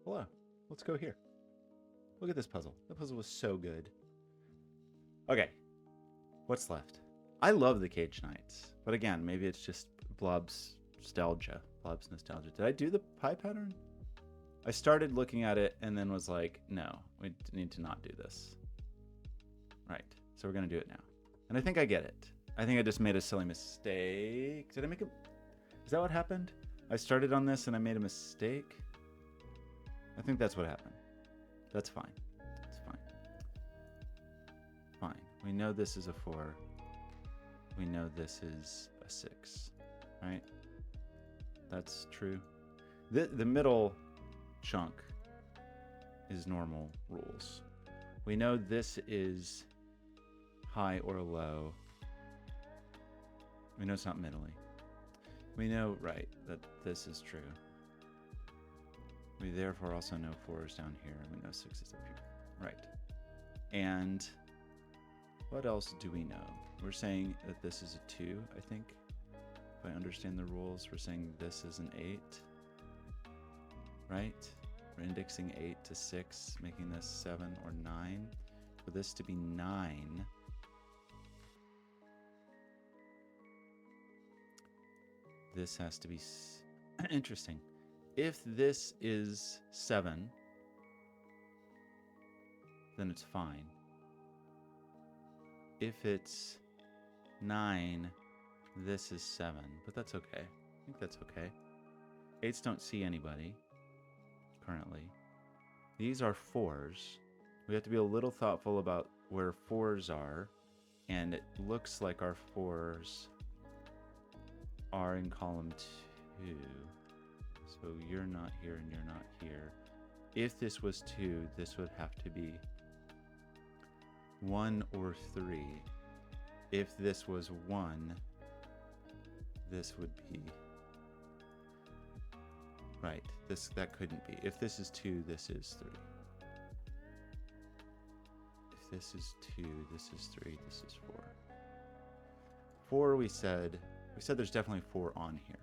Hello. Let's go here. Look at this puzzle. The puzzle was so good. Okay. What's left? I love the Cage Knights. But again, maybe it's just Blobz nostalgia. Blobz nostalgia. Did I do the pie pattern? I started looking at it and then was like, no, we need to not do this. Right. So we're going to do it now. And I think I get it. I think I just made a silly mistake. Did I make a... Is that what happened? I started on this and I made a mistake? I think that's what happened. That's fine. That's fine. Fine. We know this is a 4. We know this is a 6. Right? That's true. The middle chunk is normal rules. We know this is high or low. We know it's not middly. We know, right, that this is true. We therefore also know 4 is down here. We know 6 is up here. Right. And what else do we know? We're saying that this is a 2, I think. If I understand the rules, we're saying this is an 8. Right? We're indexing 8 to 6, making this 7 or 9. For this to be 9, this has to be interesting. If this is 7, then it's fine. If it's 9, this is 7, but that's okay. I think that's okay. 8s don't see anybody currently. These are 4s. We have to be a little thoughtful about where 4s are, and it looks like our 4s are in column 2. So you're not here and you're not here. If this was 2, this would have to be 1 or 3. If this was 1, this would be... Right, that couldn't be. If this is 2, this is 3. If this is 2, this is 3, this is 4. 4 we said there's definitely 4 on here.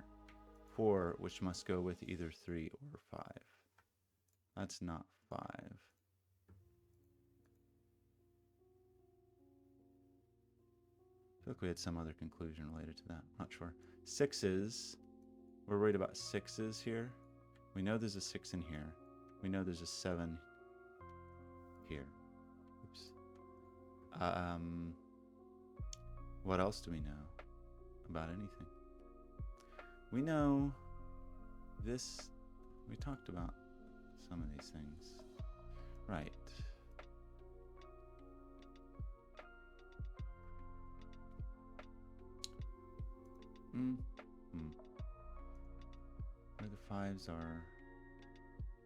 4, which must go with either 3 or 5. That's not 5. I feel like we had some other conclusion related to that. Not sure. 6s. We're worried about 6s here. We know there's a 6 in here. We know there's a 7 here. Oops. What else do we know about anything? We know this. We talked about some of these things. Right. Where the 5s are,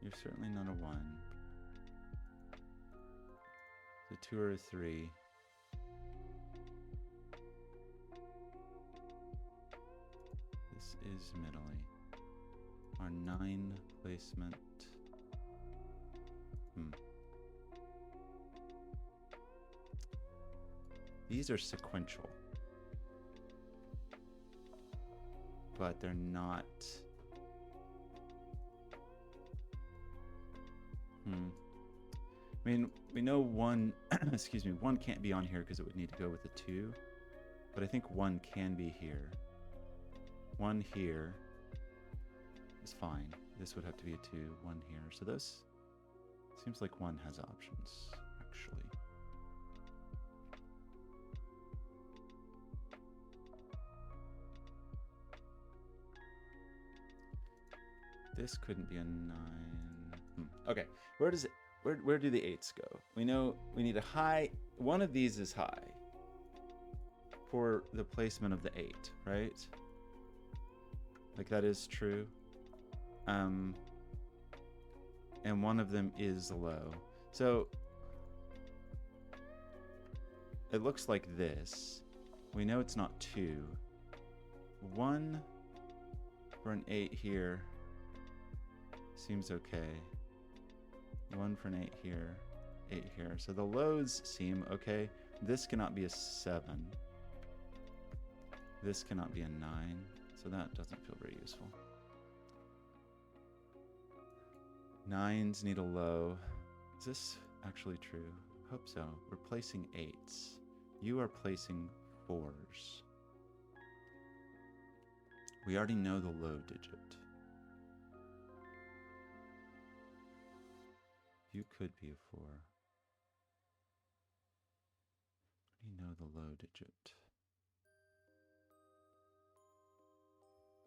you're certainly not a 1. The 2 or a 3. This is middly. Our 9 placement. These are sequential, but they're not. I mean, we know 1, excuse me, 1 can't be on here because it would need to go with a 2, but I think 1 can be here. 1 here is fine. This would have to be a 2, 1 here. So this seems like 1 has options, actually. This couldn't be a 9. Okay, where does it? Where do the 8s go? We know we need a high. One of these is high for the placement of the 8, right? Like that is true. And one of them is low. So it looks like this. We know it's not 2. 1 for an 8 here seems okay. 1 for an 8 here, 8 here. So the lows seem okay. This cannot be a 7. This cannot be a 9. So that doesn't feel very useful. 9s need a low. Is this actually true? Hope so. We're placing 8s. You are placing 4s. We already know the low digit. You could be a 4. You know the low digit.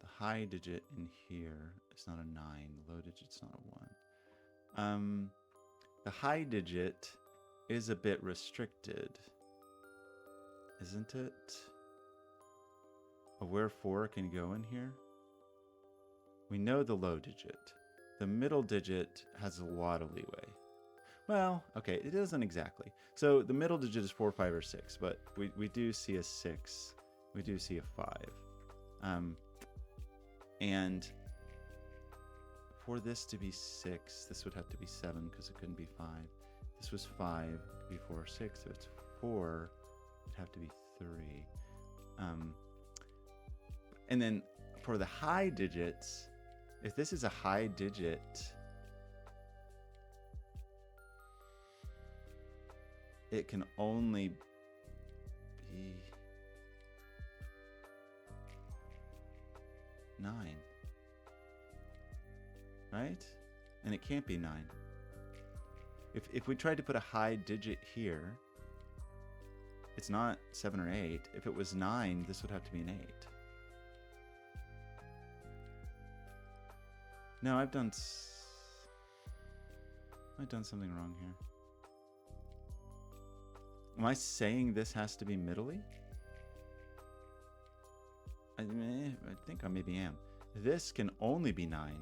The high digit in here is not a 9. The low digit's not a 1. The high digit is a bit restricted, isn't it? Of where 4 can go in here? We know the low digit. The middle digit has a lot of leeway. Well, okay, it doesn't exactly. So the middle digit is 4, 5, or 6, but we do see a 6. We do see a 5. And for this to be 6, this would have to be 7 because it couldn't be 5. This was 5, it could be 4 or 6. So it's 4, it'd have to be 3. And then for the high digits, if this is a high digit, it can only be 9, right? And it can't be 9. If we tried to put a high digit here, it's not 7 or 8. If it was 9, this would have to be an 8. No, I've done something wrong here. Am I saying this has to be middly? I think I maybe am. This can only be 9.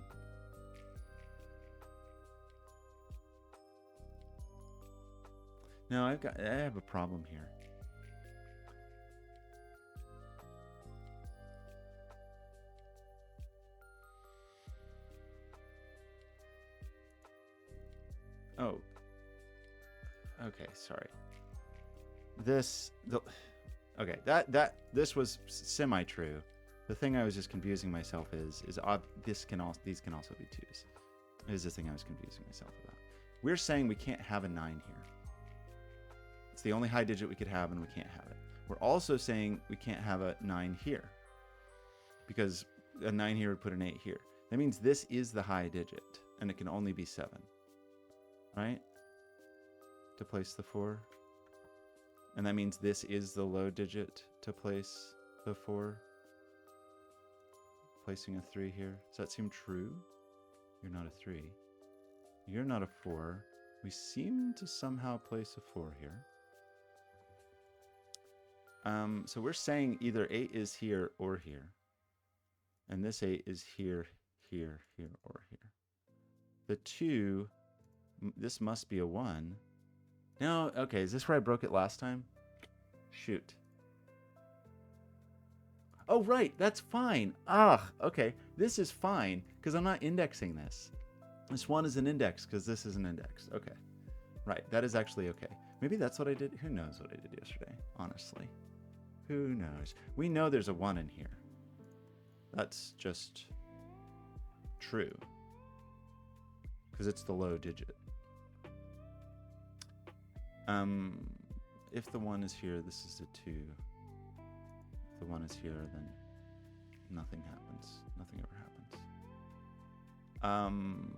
No, I have a problem here. Oh. Okay, sorry. This was semi-true. The thing I was just confusing myself these can also be 2s. Is the thing I was confusing myself about. We're saying we can't have a 9 here. It's the only high digit we could have, and we can't have it. We're also saying we can't have a 9 here, because a 9 here would put an 8 here. That means this is the high digit, and it can only be 7. Right? To place the 4. And that means this is the low digit to place the 4. Placing a 3 here. Does that seem true? You're not a 3. You're not a 4. We seem to somehow place a 4 here. So we're saying either 8 is here or here. And this 8 is here, here, here, or here. The 2, this must be a 1. No, okay, is this where I broke it last time? Shoot. Oh, right, that's fine. Okay, this is fine, because I'm not indexing this. This 1 is an index, because this is an index. Okay, right, that is actually okay. Maybe that's what I did. Who knows what I did yesterday, honestly? Who knows? We know there's a 1 in here. That's just true, because it's the low digit. If the 1 is here, this is a 2. If the 1 is here, then nothing happens. Nothing ever happens.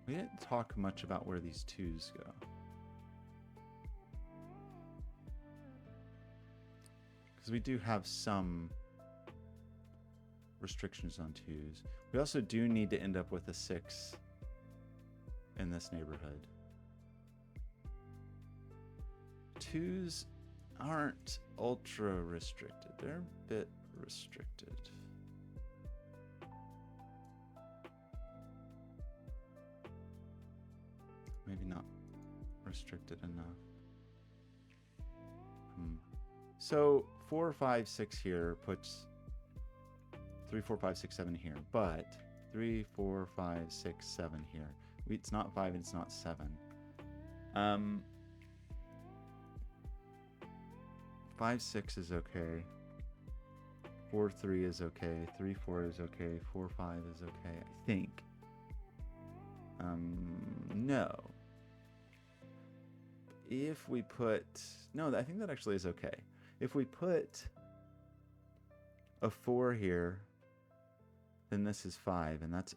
We didn't talk much about where these 2s go. Because we do have some restrictions on 2s. We also do need to end up with a 6 in this neighborhood. 2s aren't ultra restricted. They're a bit restricted. Maybe not restricted enough. So 4, 5, 6 here puts 3, 4, 5, 6, 7 here, but 3, 4, 5, 6, 7 here. It's not 5 and it's not 7. 5, 6 is okay. 4, 3 is okay. 3, 4 is okay. 4, 5 is okay, I think. No. If we put... No, I think that actually is okay. If we put a 4 here, then this is 5, and that's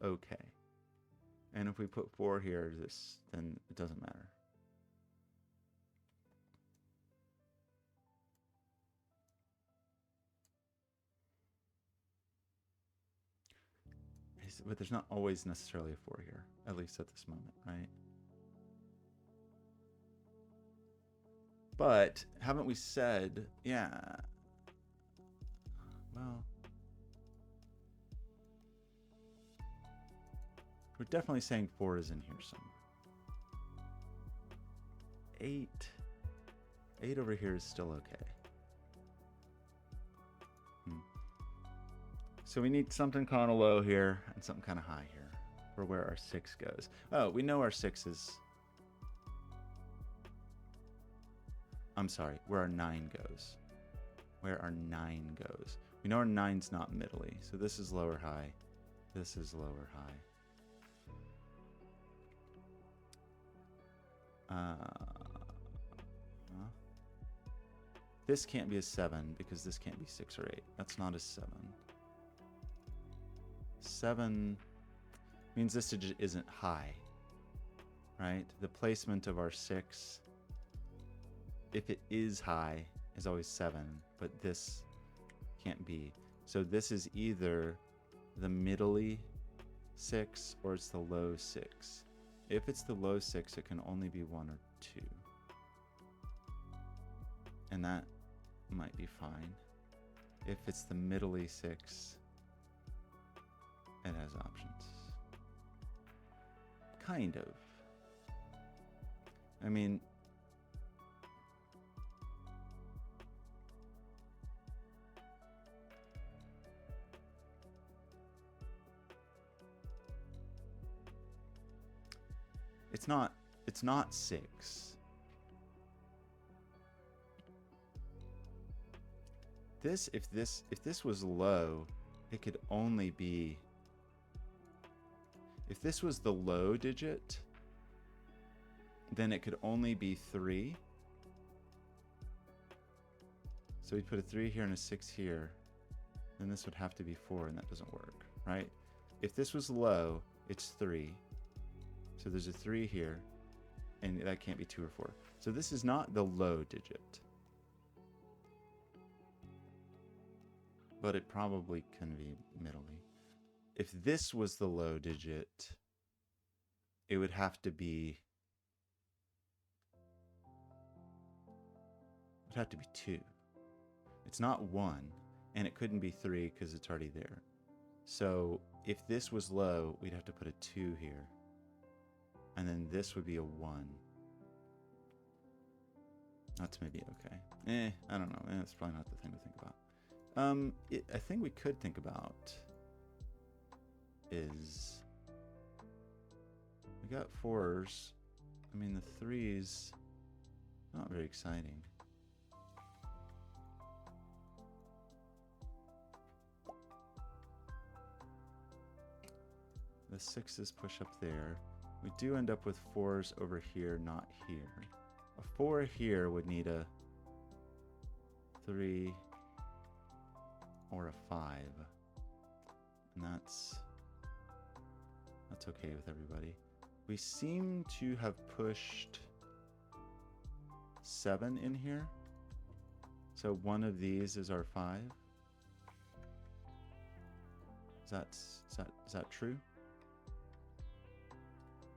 okay. And if we put 4 here, then it doesn't matter. But there's not always necessarily a 4 here, at least at this moment, right? But haven't we said, yeah, well, we're definitely saying 4 is in here somewhere. 8 over here is still okay. So we need something kind of low here and something kind of high here for where our 6 goes. Oh, we know our 6 is... I'm sorry, where our 9 goes. Where our 9 goes. We know our 9's not middly, so this is lower high. This is lower high. This can't be a 7 because this can't be 6 or 8. That's not a 7. 7 means this digit isn't high, right? The placement of our 6, if it is high, is always 7, but this can't be. So this is either the middly 6 or it's the low 6. If it's the low 6, it can only be 1 or 2. And that might be fine. If it's the middly 6, it has options. Kind of. I mean, it's not 6. If this was low, it could only be... If this was the low digit, then it could only be 3. So we put a 3 here and a 6 here. Then this would have to be 4, and that doesn't work, right? If this was low, it's 3. So there's a 3 here, and that can't be 2 or 4. So this is not the low digit. But it probably can be middly. If this was the low digit, it would have to be... It would have to be 2. It's not 1, and it couldn't be 3 because it's already there. So if this was low, we'd have to put a 2 here. And then this would be a 1. That's maybe okay. I don't know. That's probably not the thing to think about. A thing we could think about is... We got 4s. I mean, the 3s... Not very exciting. The 6s push up there. We do end up with 4s over here, not here. A 4 here would need a 3 or a 5. And that's okay with everybody. We seem to have pushed 7 in here. So one of these is our 5. Is that true?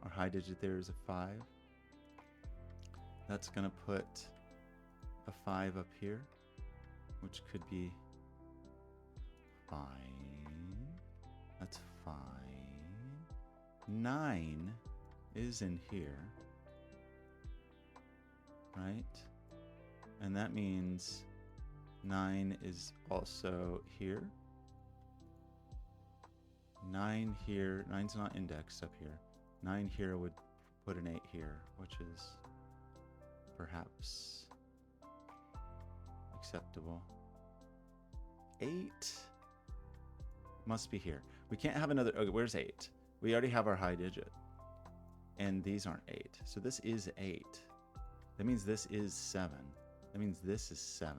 Our high digit there is a 5. That's going to put a 5 up here, which could be fine. That's fine. 9 is in here, right? And that means 9 is also here. 9 here, 9's not indexed up here. 9 here would put an 8 here, which is perhaps acceptable. 8 must be here. We can't have another... Okay, where's 8? We already have our high digit. And these aren't 8. So this is 8. That means this is 7. That means this is 7.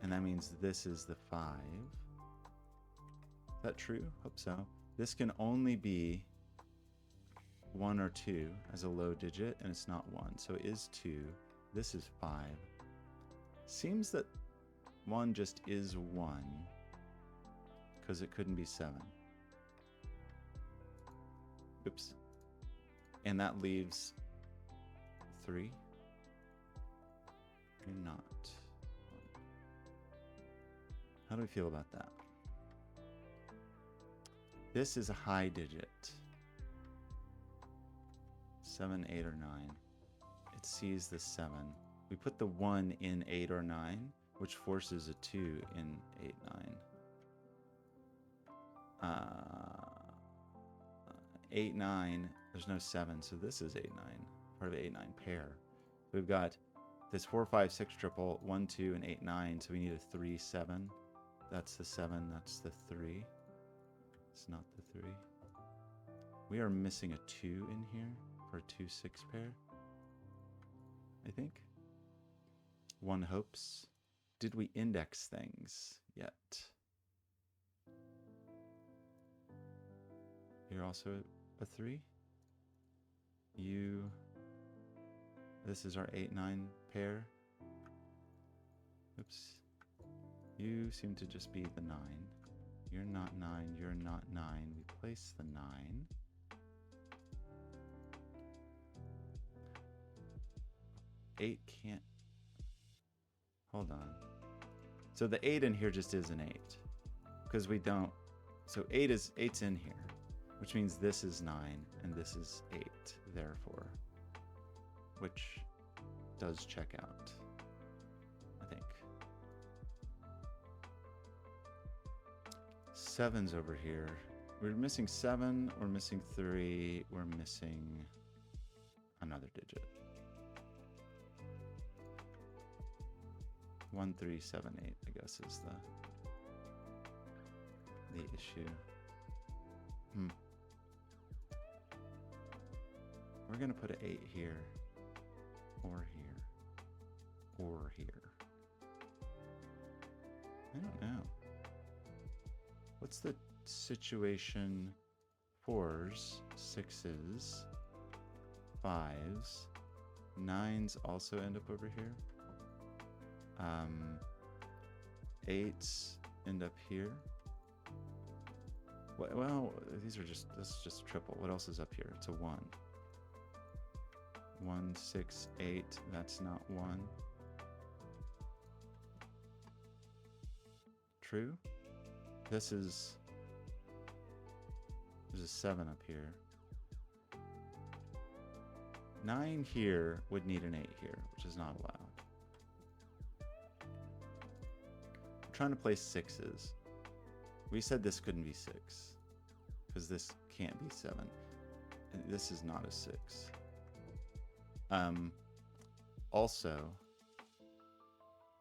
And that means this is the 5. Is that true? Hope so. This can only be 1 or 2 as a low digit, and it's not 1. So it is 2. This is 5. Seems that 1 just is 1, because it couldn't be 7. Oops. And that leaves 3. You're not. How do we feel about that? This is a high digit. 7, 8, or 9. It sees the 7. We put the 1 in 8 or 9, which forces a 2 in 8, 9. 8, 9, there's no 7, so this is 8, 9, part of 8, 9 pair. We've got this 4, 5, 6 triple, 1, 2, and 8, 9, so we need a 3, 7. That's the 7, that's the 3. It's not the 3. We are missing a 2 in here for a 2, 6 pair, I think. One hopes. Did we index things yet? You're also a 3. You. This is our 8, 9 pair. Oops. You seem to just be the 9. You're not 9. You're not 9. We place the 9. Eight can't. Hold on. So the 8 in here just is an 8, because we don't. So 8's in here, which means this is 9 and this is 8. Therefore, which does check out, I think. 7's over here. We're missing 7. We're missing 3. We're missing another digit. 1, 3, 7, 8, I guess is the issue. We're gonna put an 8 here, or here, or here. I don't know. What's the situation? 4s, 6s, 5s, 9s also end up over here. 8s end up here. Well, these are just, this is just a triple. What else is up here? It's a 1. 1, 6, 8. That's not 1. True. This is, there's a 7 up here. 9 here would need an 8 here, which is not allowed. I'm trying to place 6s. We said this couldn't be 6, because this can't be 7. This is not a 6. Also,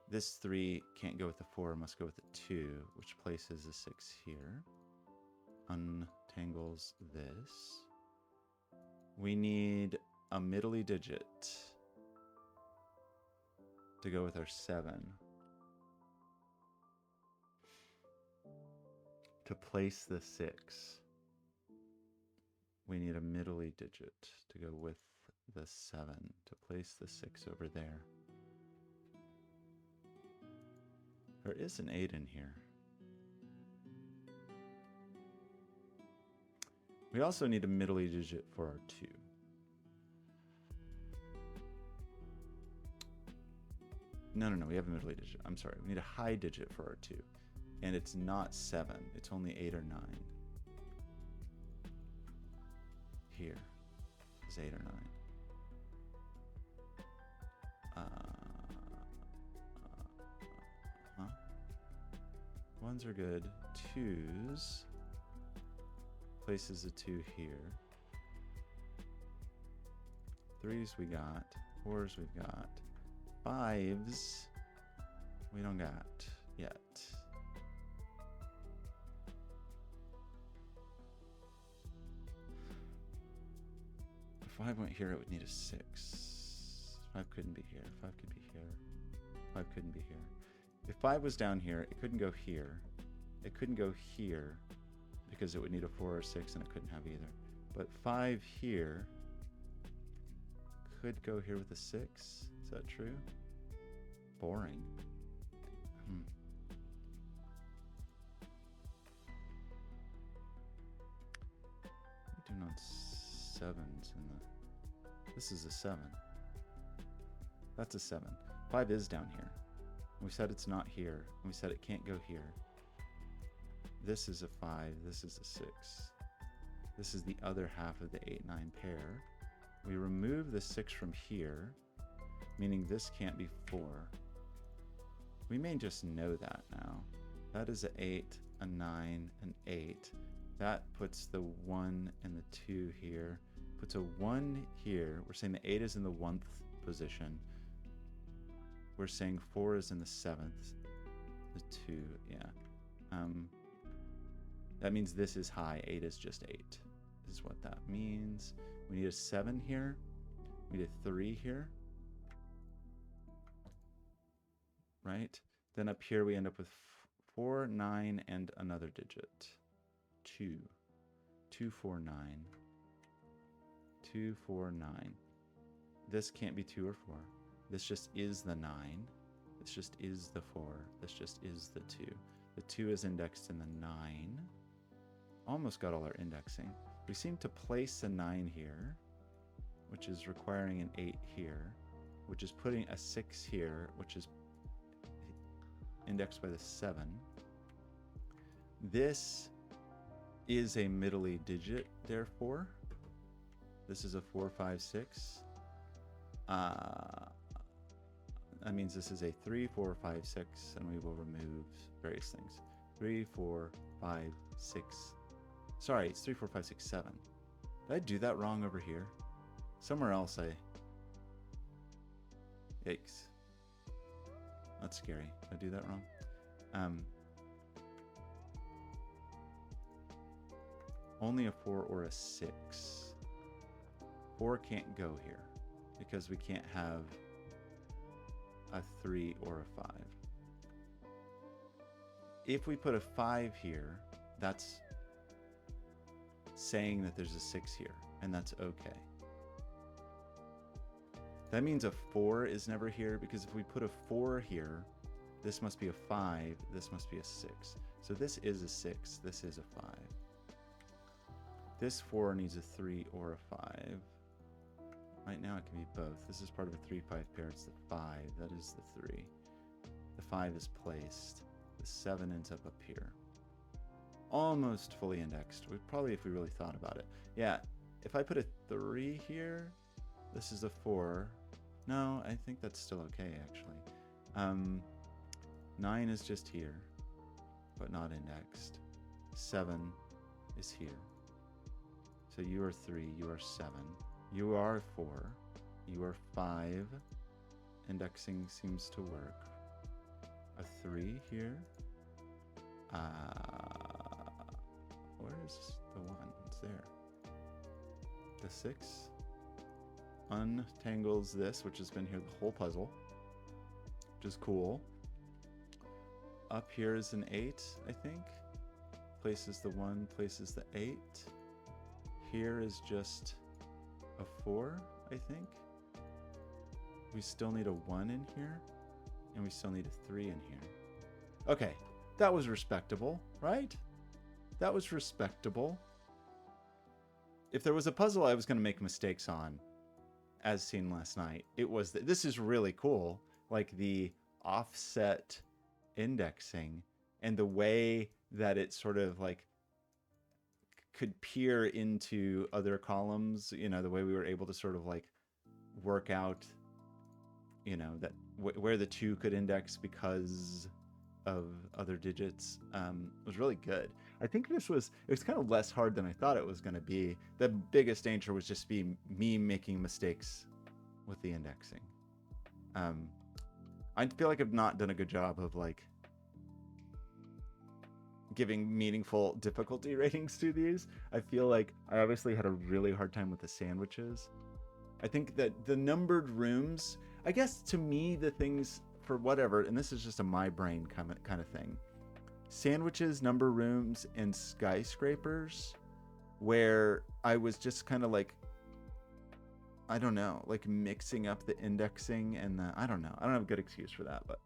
this 3 can't go with the 4, must go with the 2, which places a 6 here. Untangles this. We need a middly digit to go with our 7. To place the 6, we need a middly digit to go with the 7 to place the 6 over there. There is an 8 in here. We also need a middly digit for our 2. No, we have a middly digit. I'm sorry. We need a high digit for our 2. And it's not 7. It's only 8 or 9. Here is 8 or 9. Ones are good. 2s places a 2 here. 3s we got. 4s we've got. 5s we don't got yet. 5 went here, it would need a 6. 5 couldn't be here. 5 could be here. 5 couldn't be here. If 5 was down here, it couldn't go here. It couldn't go here because it would need a 4 or 6 and it couldn't have either. But 5 here could go here with a 6. Is that true? Boring. We're doing on 7s in the... This is a 7. That's a 7. 5 is down here. We said it's not here. We said it can't go here. This is a 5. This is a 6. This is the other half of the 8-9 pair. We remove the 6 from here, meaning this can't be 4. We may just know that now. That is an 8, a 9, an 8. That puts the 1 and the 2 here. Puts a 1 here. We're saying the 8 is in the 1th position. We're saying 4 is in the 7th. The 2, yeah. That means this is high. 8 is just 8. This is what that means. We need a 7 here. We need a 3 here. Right? Then up here we end up with 4, 9, and another digit. 2. 2, 4, 9. 2, 4, 9. This can't be 2 or 4. This just is the 9. This just is the 4. This just is the 2. The 2 is indexed in the 9. Almost got all our indexing. We seem to place a 9 here, which is requiring an 8 here, which is putting a 6 here, which is indexed by the 7. This is a middle-y digit, therefore. This is a 4, 5, 6. That means this is a 3, 4, 5, 6, and we will remove various things. 3, 4, 5, 6. Sorry, it's 3, 4, 5, 6, 7. Did I do that wrong over here? Somewhere else Yikes. That's scary. Did I do that wrong? Only a 4 or a 6. 4 can't go here because we can't have a 3 or a 5. If we put a 5 here, that's saying that there's a 6 here, and that's okay. That means a 4 is never here, because if we put a 4 here, this must be a 5, this must be a 6. So this is a 6, this is a 5. This 4 needs a 3 or a 5. Right now it can be both. This is part of a 3-5 pair. It's the 5. That is the 3. The 5 is placed. The 7 ends up here. Almost fully indexed. Probably if we really thought about it. Yeah, if I put a 3 here, this is a 4. No, I think that's still okay, actually. 9 is just here, but not indexed. 7 is here. So you are 3, you are 7. You are 4. You are 5. Indexing seems to work. A 3 here. Where's the 1? It's there. The 6 untangles this, which has been here the whole puzzle, which is cool. Up here is an 8, I think. Places the 1, places the 8. Here is just a 4, I think. We still need a 1 in here, and we still need a 3 in here. Okay, that was respectable, right? That was respectable. If there was a puzzle I was going to make mistakes on, as seen last night, it was that this is really cool. Like the offset indexing and the way that it sort of like could peer into other columns, you know, the way we were able to sort of like work out, you know, that where the 2 could index because of other digits was really good. I think it was kind of less hard than I thought it was going to be. The biggest danger was just me making mistakes with the indexing. I feel like I've not done a good job of like giving meaningful difficulty ratings to these. I feel like I obviously had a really hard time with the sandwiches. I think that the numbered rooms, I guess to me, the things for whatever, and this is just a my brain kind of thing. Sandwiches, number rooms, and skyscrapers, where I was just kind of like, I don't know, like mixing up the indexing and the, I don't know. I don't have a good excuse for that, but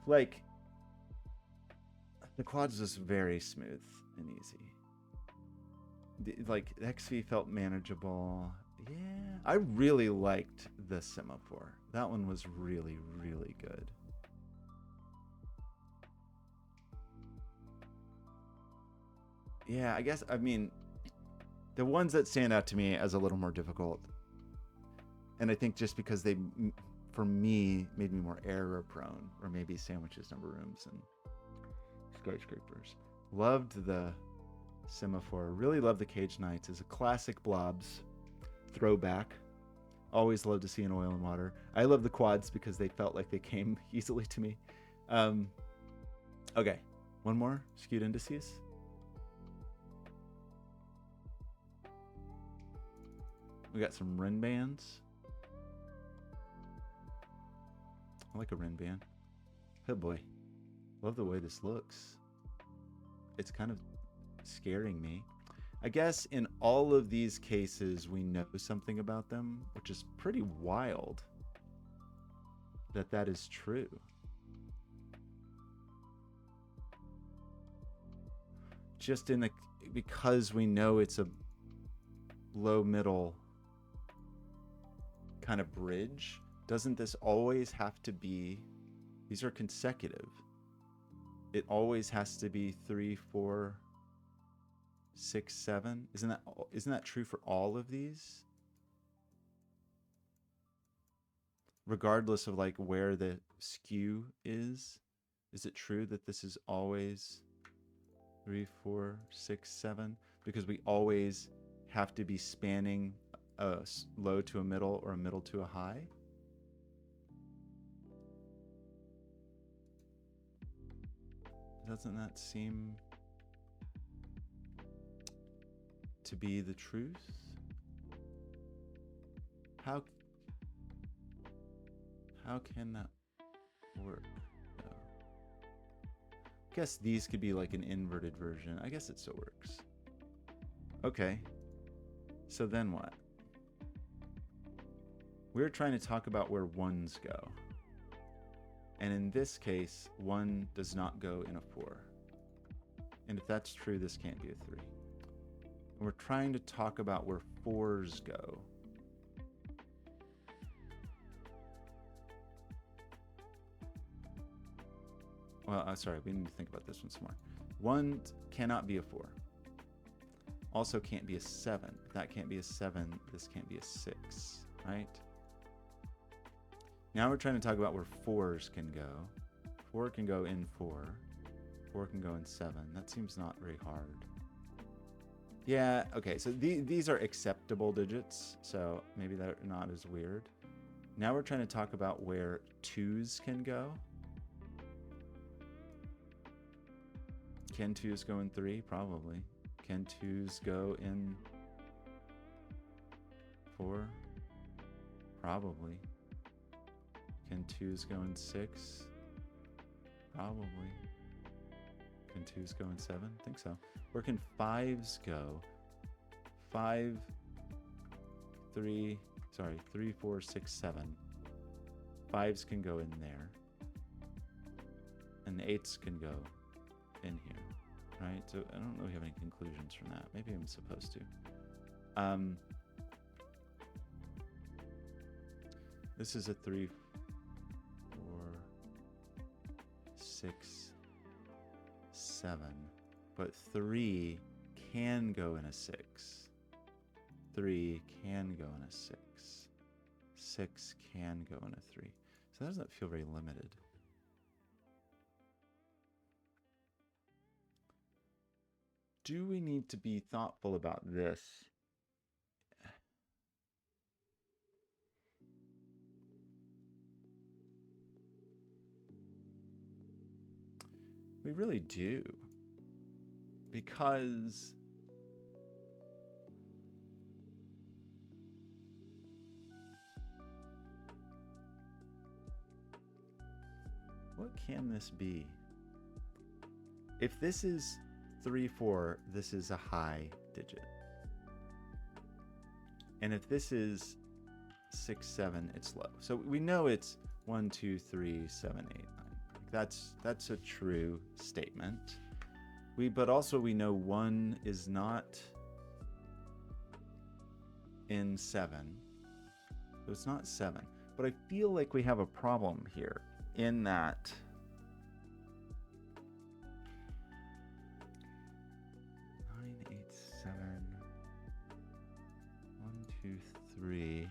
like the quads was very smooth and easy. Like XV felt manageable. Yeah, I really liked the semaphore. That one was really, really good. Yeah, I guess, I mean, the ones that stand out to me as a little more difficult, and I think just because they, for me, made me more error prone, or maybe sandwiches, number rooms, and skyscrapers. Loved the semaphore. Really loved the Cage Knights. It's a classic Blobz throwback. Always love to see an oil and water. I love the quads because they felt like they came easily to me. Okay, one more skewed indices. We got some Rin bands. I like a Rin band. Oh boy, love the way this looks. It's kind of scaring me. I guess in all of these cases we know something about them, which is pretty wild that that is true. Just in the, because we know it's a low middle kind of bridge, doesn't this always have to be, these are consecutive. It always has to be 3, 4, 6, 7. Isn't that true for all of these? Regardless of like where the skew is it true that this is always 3, 4, 6, 7? Because we always have to be spanning a low to a middle or a middle to a high? Doesn't that seem to be the truth? How can that work? No. I guess these could be like an inverted version. I guess it still works. Okay. So then what? We're trying to talk about where ones go. And in this case, 1 does not go in a 4. And if that's true, this can't be a 3. And we're trying to talk about where 4s go. Well, sorry, we need to think about this one some more. 1 cannot be a 4. Also can't be a 7. If that can't be a 7, this can't be a 6, right? Now we're trying to talk about where 4s can go. 4 can go in 4. 4 can go in 7. That seems not very hard. Yeah, okay, so these are acceptable digits, so maybe they're not as weird. Now we're trying to talk about where 2s can go. Can 2s go in 3? Probably. Can 2s go in 4? Probably. Can 2s go in 6? Probably. Can 2s go in 7? I think so. Where can 5s go? 5, 3, 4, 6, 7. 5s can go in there. And the 8s can go in here. Right? So I don't really have any conclusions from that. Maybe I'm supposed to. This is a 3, 4, 6, 7. But 3 can go in a 6. 3 can go in a 6. 6 can go in a 3. So that doesn't feel very limited. Do we need to be thoughtful about this? We really do. Because what can this be? If this is 3, 4, this is a high digit. And if this is 6, 7, it's low. So we know it's 1, 2, 3, 7, 8, 9. That's a true statement. But also we know 1 is not in 7. So it's not 7. But I feel like we have a problem here in that 9, 8, 7, 1, 2, 3.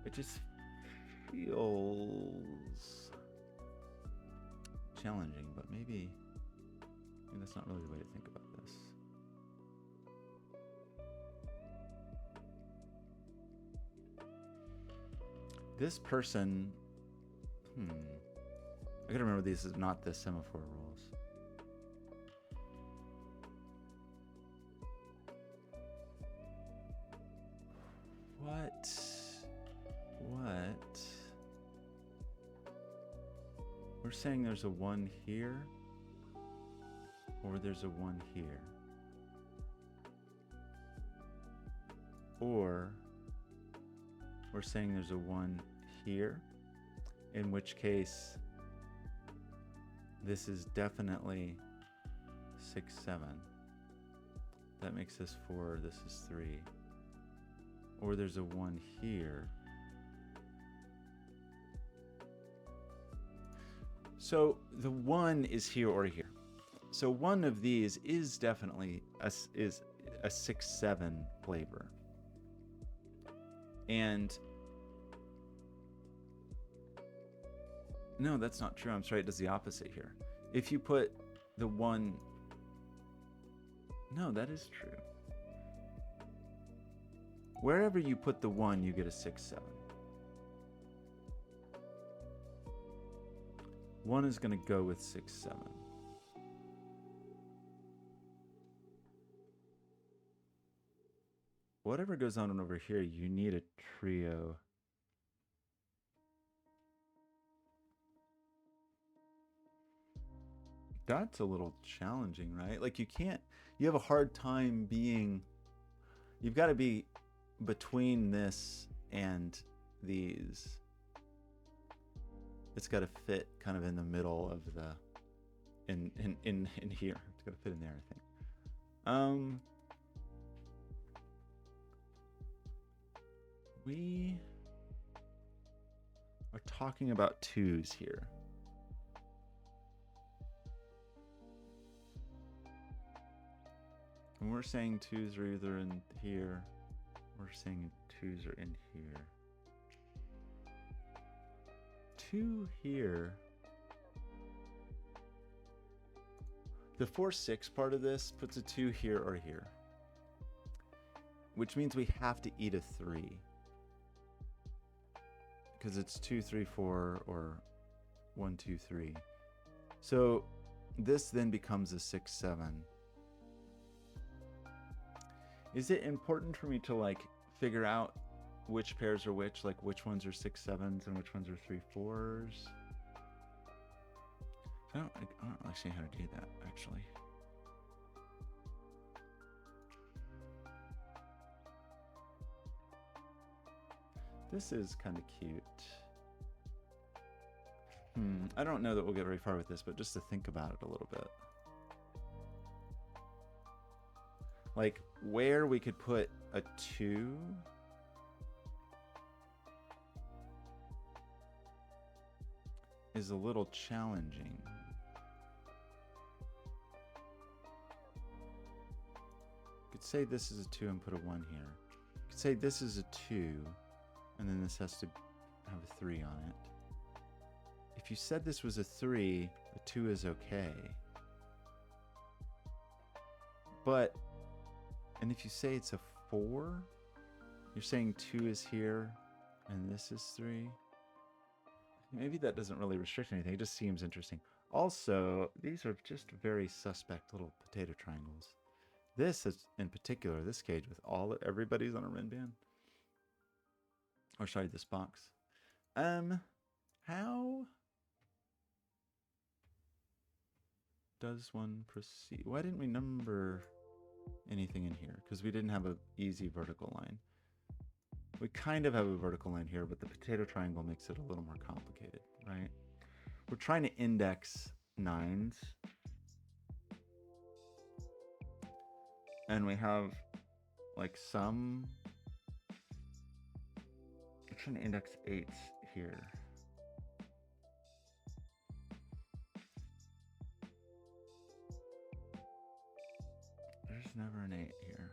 It just feels challenging, but maybe that's not really the way to think about this. This person, I gotta remember these is not the semaphore rules. What? We're saying there's a 1 here, or there's a 1 here. Or we're saying there's a 1 here, in which case this is definitely 6, 7. That makes this 4, this is 3. Or there's a 1 here. So the 1 is here or here. So one of these is definitely a 6, 7 flavor. And no, that's not true. I'm sorry, it does the opposite here. If you put the 1, no, that is true. Wherever you put the 1, you get a 6, 7. 1 is going to go with 6, 7. Whatever goes on over here, you need a trio. That's a little challenging, right? Like you have a hard time you've got to be between this and these. It's got to fit kind of in the middle of the in here. It's got to fit in there, I think. We are talking about 2s here. And we're saying 2s are either in here, we're saying 2s are in here. 2 here. The 4, 6 part of this puts a 2 here or here, which means we have to eat a 3 because it's 2, 3, 4 or 1, 2, 3. So this then becomes a 6, 7. Is it important for me to like figure out which pairs are which, like which ones are 6, 7s and which ones are 3, 4s? I don't really see how to do that, actually. This is kind of cute. I don't know that we'll get very far with this, but just to think about it a little bit. Like where we could put a 2. Is a little challenging. You could say this is a 2 and put a 1 here. You could say this is a 2 and then this has to have a 3 on it. If you said this was a 3, a 2 is okay. And if you say it's a 4, you're saying 2 is here And this is 3. Maybe that doesn't really restrict anything. It just seems interesting. Also, these are just very suspect little potato triangles. This is, in particular, this cage with everybody's on a rin band. Or sorry, this box. How does one proceed? Why didn't we number anything in here? Because we didn't have an easy vertical line. We kind of have a vertical line here, but the potato triangle makes it a little more complicated, right? We're trying to index 9s. And we have like some... We're trying to index 8s here. There's never an 8 here.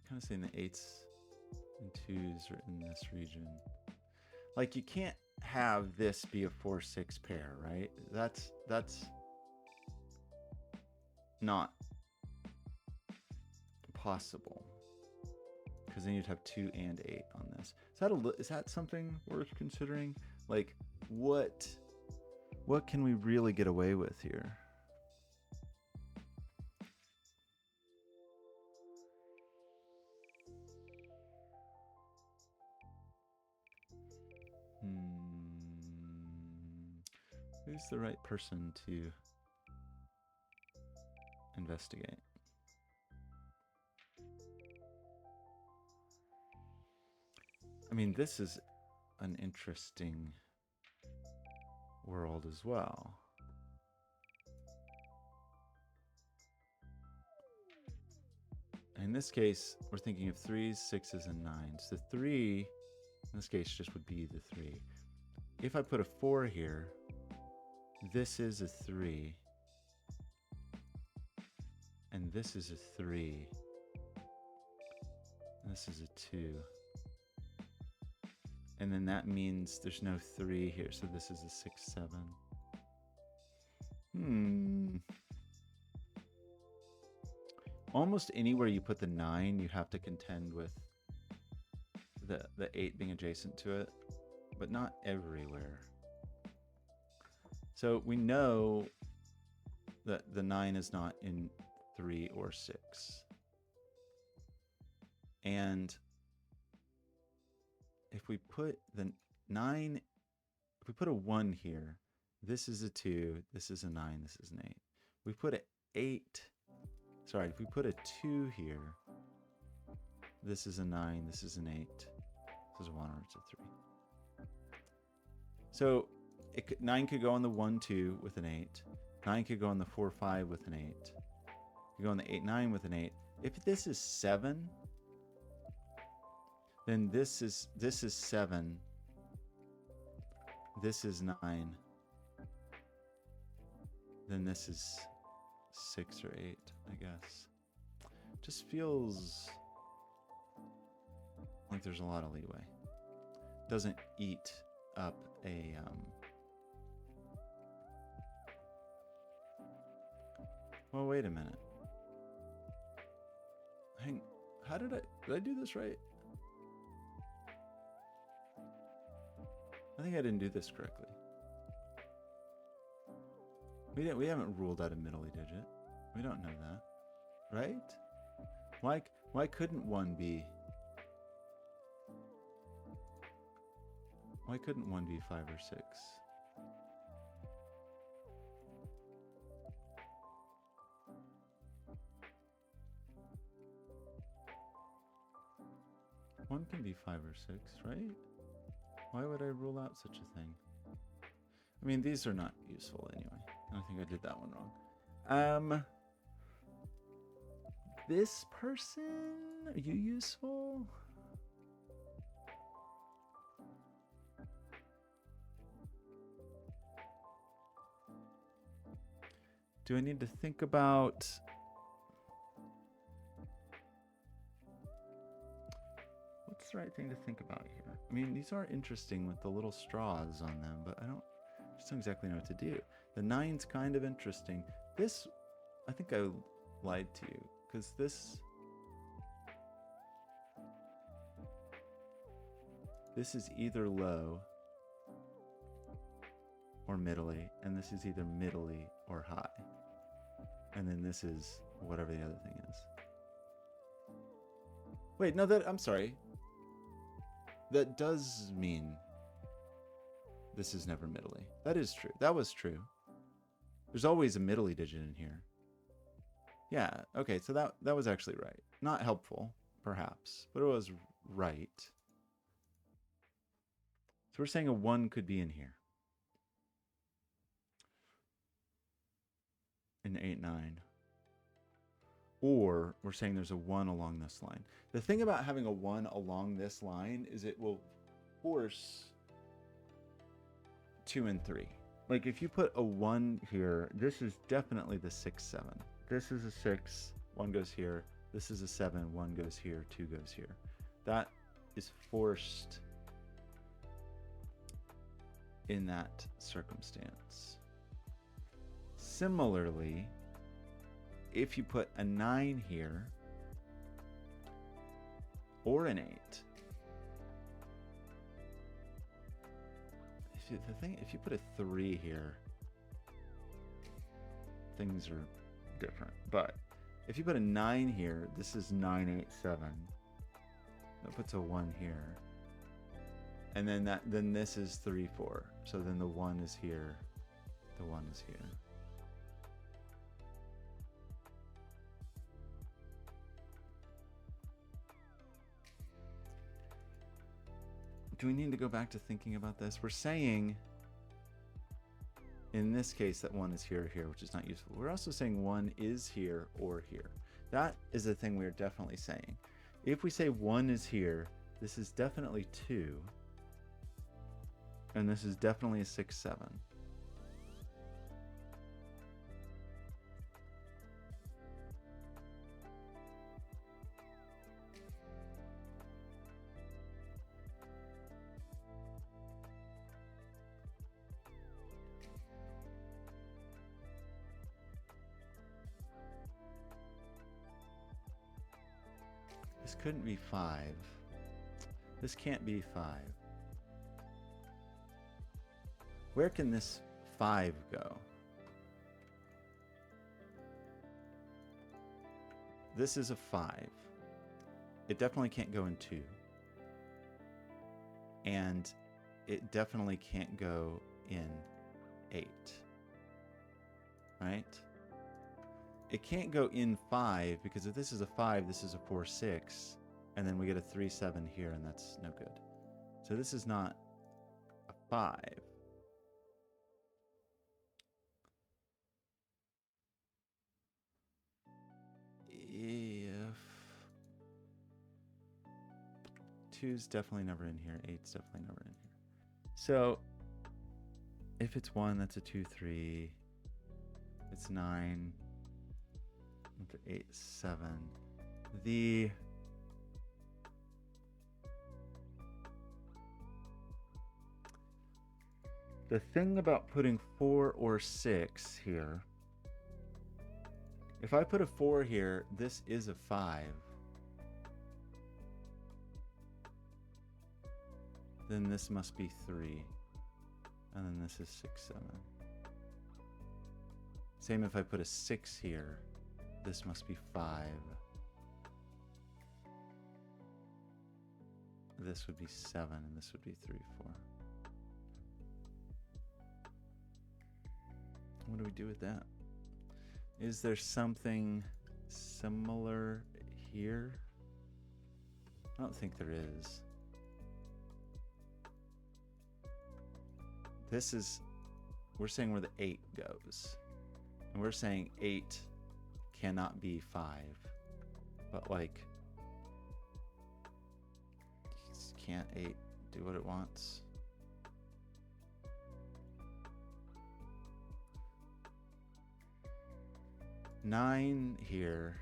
Kind of saying the 8s and 2s are in this region. Like you can't have this be a 4-6 pair, right? That's not possible. Because then you'd have 2 and 8 on this. Is that something worth considering? Like what can we really get away with here? Who's the right person to investigate? I mean, this is an interesting world as well. In this case, we're thinking of 3s, 6s, and 9s. The 3, in this case, just would be the 3. If I put a 4 here, this is a 3. And this is a 3. And this is a 2. And then that means there's no 3 here, so this is a 6, 7. Almost anywhere you put the 9, you have to contend with the 8 being adjacent to it, but not everywhere. So we know that the 9 is not in 3 or 6. And if we put the 9, if we put a 1 here, this is a 2, this is a 9, this is an 8. We put an 8, sorry, if we put a 2 here, this is a 9, this is an 8, this is a 1, or it's a 3. So 9 could go on the 1, 2 with an 8. 9 could go on the 4, 5 with an 8. It could go on the 8, 9 with an 8. If this is 7, then this is 7. This is 9. Then this is 6 or 8, I guess. Just feels like there's a lot of leeway. Doesn't eat up a well, wait a minute. Did I do this right? I think I didn't do this correctly. We haven't ruled out a middle-y digit. We don't know that, right? Why couldn't 1 be? Why couldn't 1 be 5 or 6? One can be 5 or 6, right? Why would I rule out such a thing? I mean, these are not useful anyway. I think I did that one wrong. This person, are you useful? Do I need to think about... What's the right thing to think about here? I mean, these are interesting with the little straws on them, but I just don't exactly know what to do. The 9's kind of interesting. This I think I lied to you, because this is either low or middly, and this is either middly or high. And then this is whatever the other thing is. Wait, no, I'm sorry. That does mean this is never middly. That is true. That was true. There's always a middly digit in here. Yeah, okay, so that was actually right. Not helpful, perhaps, but it was right. So we're saying a 1 could be in here. In 8, 9. Or we're saying there's a 1 along this line. The thing about having a 1 along this line is it will force 2 and 3. Like if you put a 1 here, this is definitely the 6, 7. This is a 6, 1 goes here. This is a 7, 1 goes here, 2 goes here. That is forced in that circumstance. Similarly, if you put a 9 here or an 8, if you put a 3 here, things are different. But if you put a 9 here, this is 9, 8, 7. That puts a 1 here. And then this is 3, 4. So then the 1 is here. The 1 is here. Do we need to go back to thinking about this? We're saying, in this case, that 1 is here or here, which is not useful. We're also saying 1 is here or here. That is the thing we're definitely saying. If we say 1 is here, this is definitely 2. And this is definitely a 6, 7. This couldn't be 5. This can't be 5. Where can this 5 go? This is a 5. It definitely can't go in 2. And it definitely can't go in 8. Right? It can't go in 5 because if this is a 5, this is a 4, 6. And then we get a 3, 7 here, and that's no good. So this is not a 5. If 2's definitely never in here, 8's definitely never in here. So if it's 1, that's a 2, 3. It's 9. It's 8, 7. The thing about putting 4 or 6 here, if I put a 4 here, this is a 5. Then this must be 3. And then this is 6, 7. Same if I put a 6 here. This must be 5. This would be 7, and this would be 3, 4. What do we do with that? Is there something similar here? I don't think there is. This is, we're saying where the 8 goes. And we're saying 8 cannot be 5. But like, can't 8 do what it wants? Nine here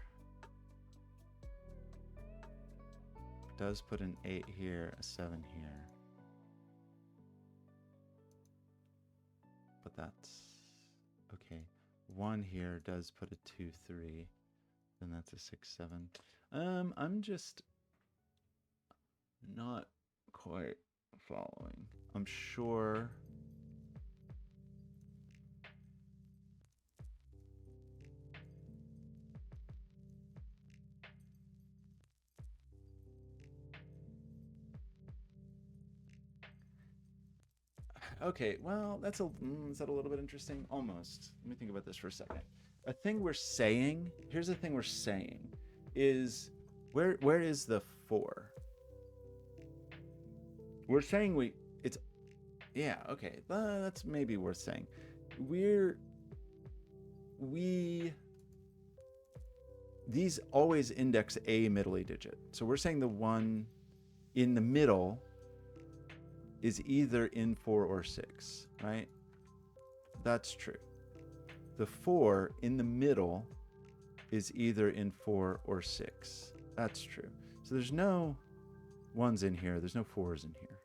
does put an 8 here, a 7 here. But that's okay. 1 here does put a 2, 3. Then that's a 6, 7. I'm just not quite following. I'm sure. Okay, well, is that a little bit interesting? Almost. Let me think about this for a second. A thing we're saying, here's the thing we're saying, is where is the 4? We're saying yeah, okay, that's maybe worth saying. These always index a middle digit. So we're saying the 1 in the middle is either in 4 or 6, right? That's true. The 4 in the middle is either in 4 or 6. That's true. So there's no 1s in here. There's no 4s in here.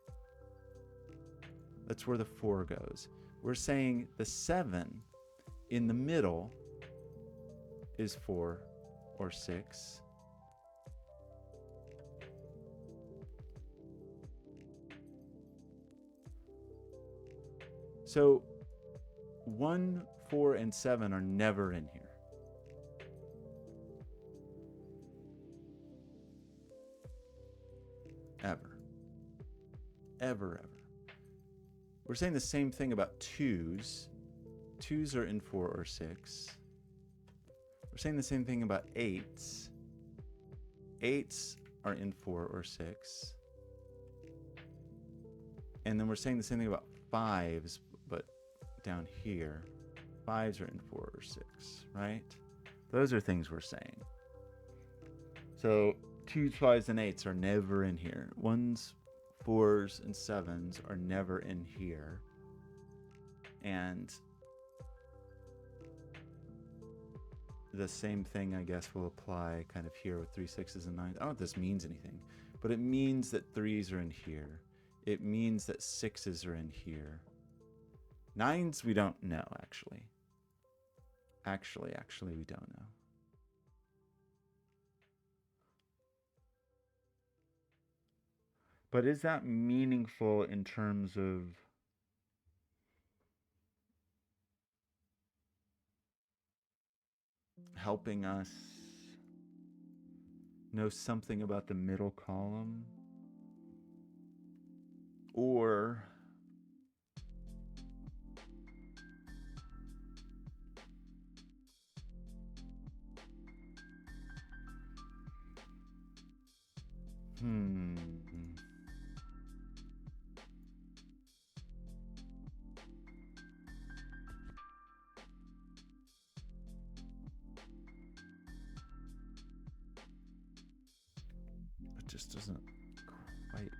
That's where the 4 goes. We're saying the 7 in the middle is 4 or 6. So 1, 4, and 7 are never in here. Ever. Ever, ever. We're saying the same thing about 2s. 2s are in 4 or 6. We're saying the same thing about 8s. 8s are in 4 or 6. And then we're saying the same thing about 5s, but down here. 5s are in 4 or 6, right? Those are things we're saying. So 2s, 5s, and 8s are never in here. 1s, 4s, and 7s are never in here. And the same thing, I guess, will apply kind of here with 3, 6s, and 9s. I don't know if this means anything, but it means that 3s are in here. It means that 6s are in here. 9s, we don't know, actually. Actually, we don't know. But is that meaningful in terms of helping us know something about the middle column? Or it just doesn't quite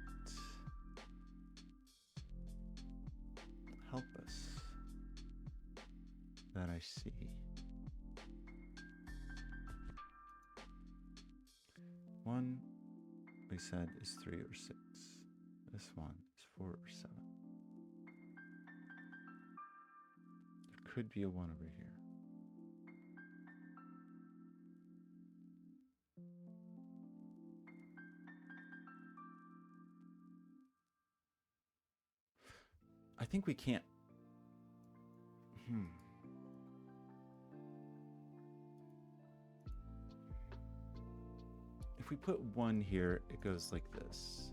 help us that I see. One, we said, is 3 or 6. This one is 4 or 7. There could be a 1 over here. I think we can't. If we put 1 here, it goes like this.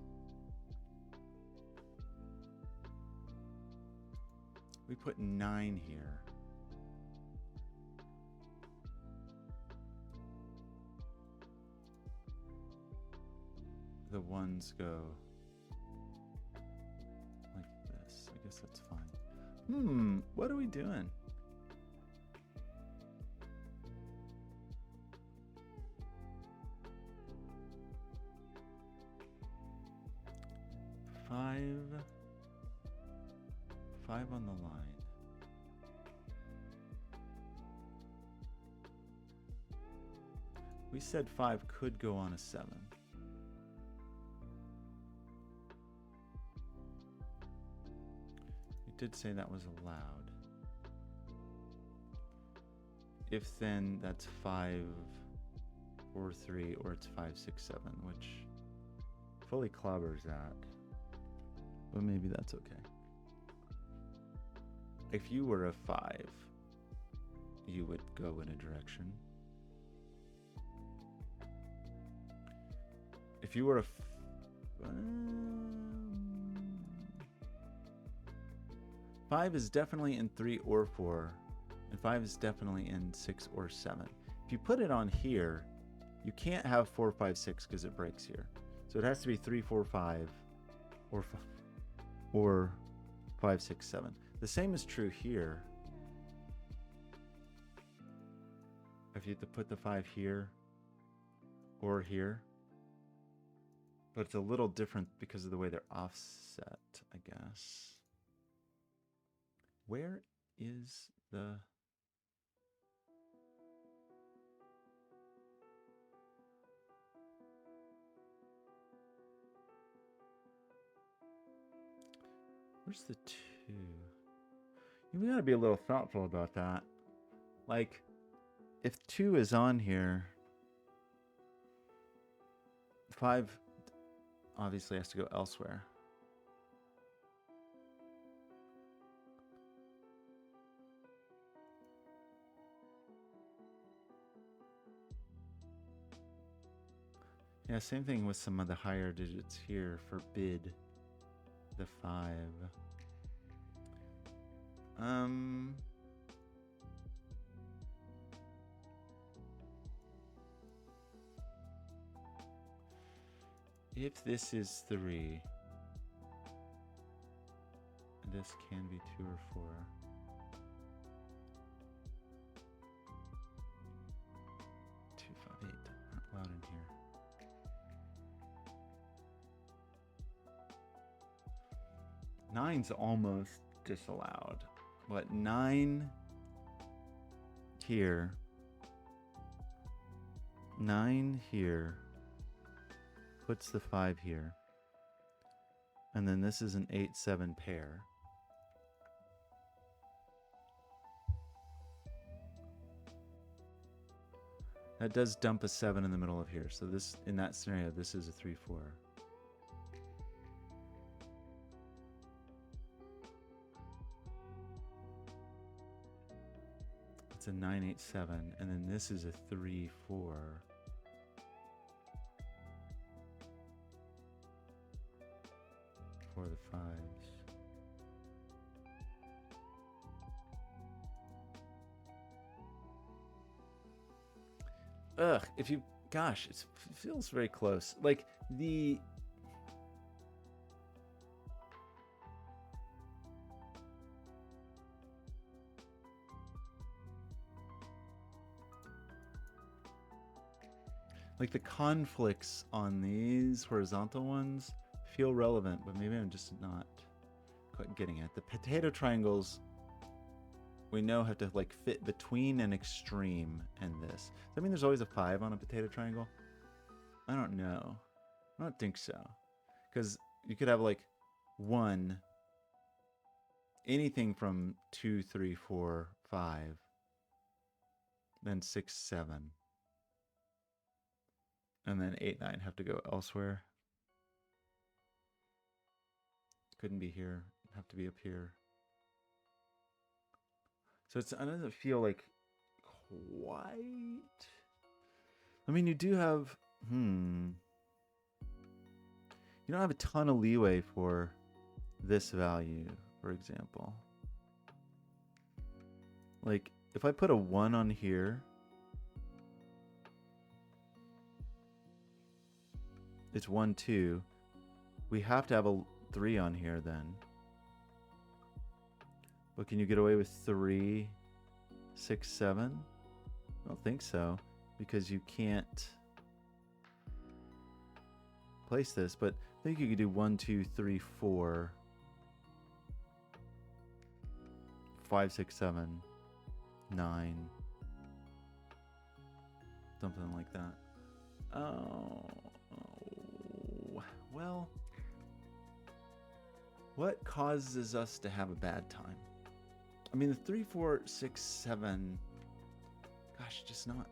We put 9 here. The 1s go like this. I guess that's fine. What are we doing? Five on the line. We said 5 could go on a 7. We did say that was allowed. if then that's 5 or 3, or it's 5, 6, 7, which fully clobbers that. But maybe that's okay. If you were a 5, you would go in a direction. If you were a 5 is definitely in 3 or 4, and 5 is definitely in 6 or 7. If you put it on here, you can't have 4, 5, 6 because it breaks here. So it has to be 3, 4, 5, or 5, 6, 7. The same is true here. If you had to put the 5 here or here. But it's a little different because of the way they're offset, I guess. Where is the... Where's the 2? You gotta be a little thoughtful about that. Like, if 2 is on here, 5 obviously has to go elsewhere. Yeah, same thing with some of the higher digits here. Forbid the 5. If this is 3, this can be 2 or 4. Two, 5, 8. Not allowed in here. Nine's almost disallowed. But 9 here. 9 here. Puts the 5 here. And then this is an 8-7 pair. That does dump a 7 in the middle of here. So this, in that scenario, this is a 3-4. It's a 9-8-7, and then this is a 3-4. For the 5s. Ugh, if you, gosh, it feels very close. Like the, like the conflicts on these horizontal ones feel relevant, but maybe I'm just not quite getting it. The potato triangles we know have to like fit between an extreme and this. Does that mean there's always a 5 on a potato triangle? I don't know. I don't think so. Because you could have like 1, anything from 2, 3, 4, 5, then 6, 7, and then 8, 9 have to go elsewhere. Couldn't be here. Have to be up here. So it doesn't feel like quite. I mean, you do have. You don't have a ton of leeway for this value, for example. Like, if I put a 1 on here, it's 1, 2. We have to have a 3 on here then. But can you get away with 3, 6, 7? I don't think so, because you can't place this. But I think you could do 1, 2, 3, 4, 5, 6, 7, 9, something like that. Oh, well, what causes us to have a bad time? I mean, the 3, 4, 6, 7 Gosh, just not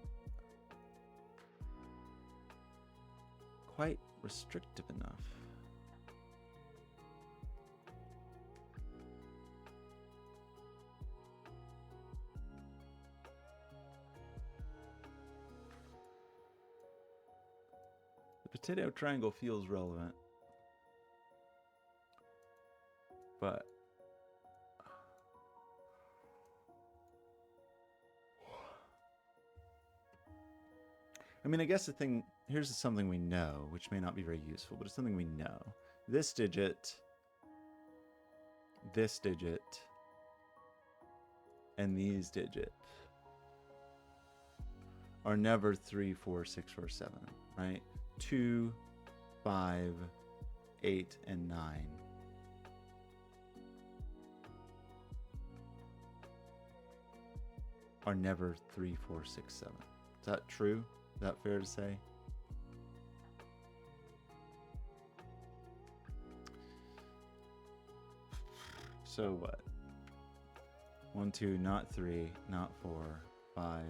quite restrictive enough. The potato triangle feels relevant, but I mean, I guess the thing, here's something we know, which may not be very useful, but it's something we know. This digit, and these digits are never 3, 4, 6, or 7, right? 2, 5, 8, and 9. Are never 3, 4, 6, 7. Is that true? Is that fair to say? So what? 1, 2, not 3, not 4, 5,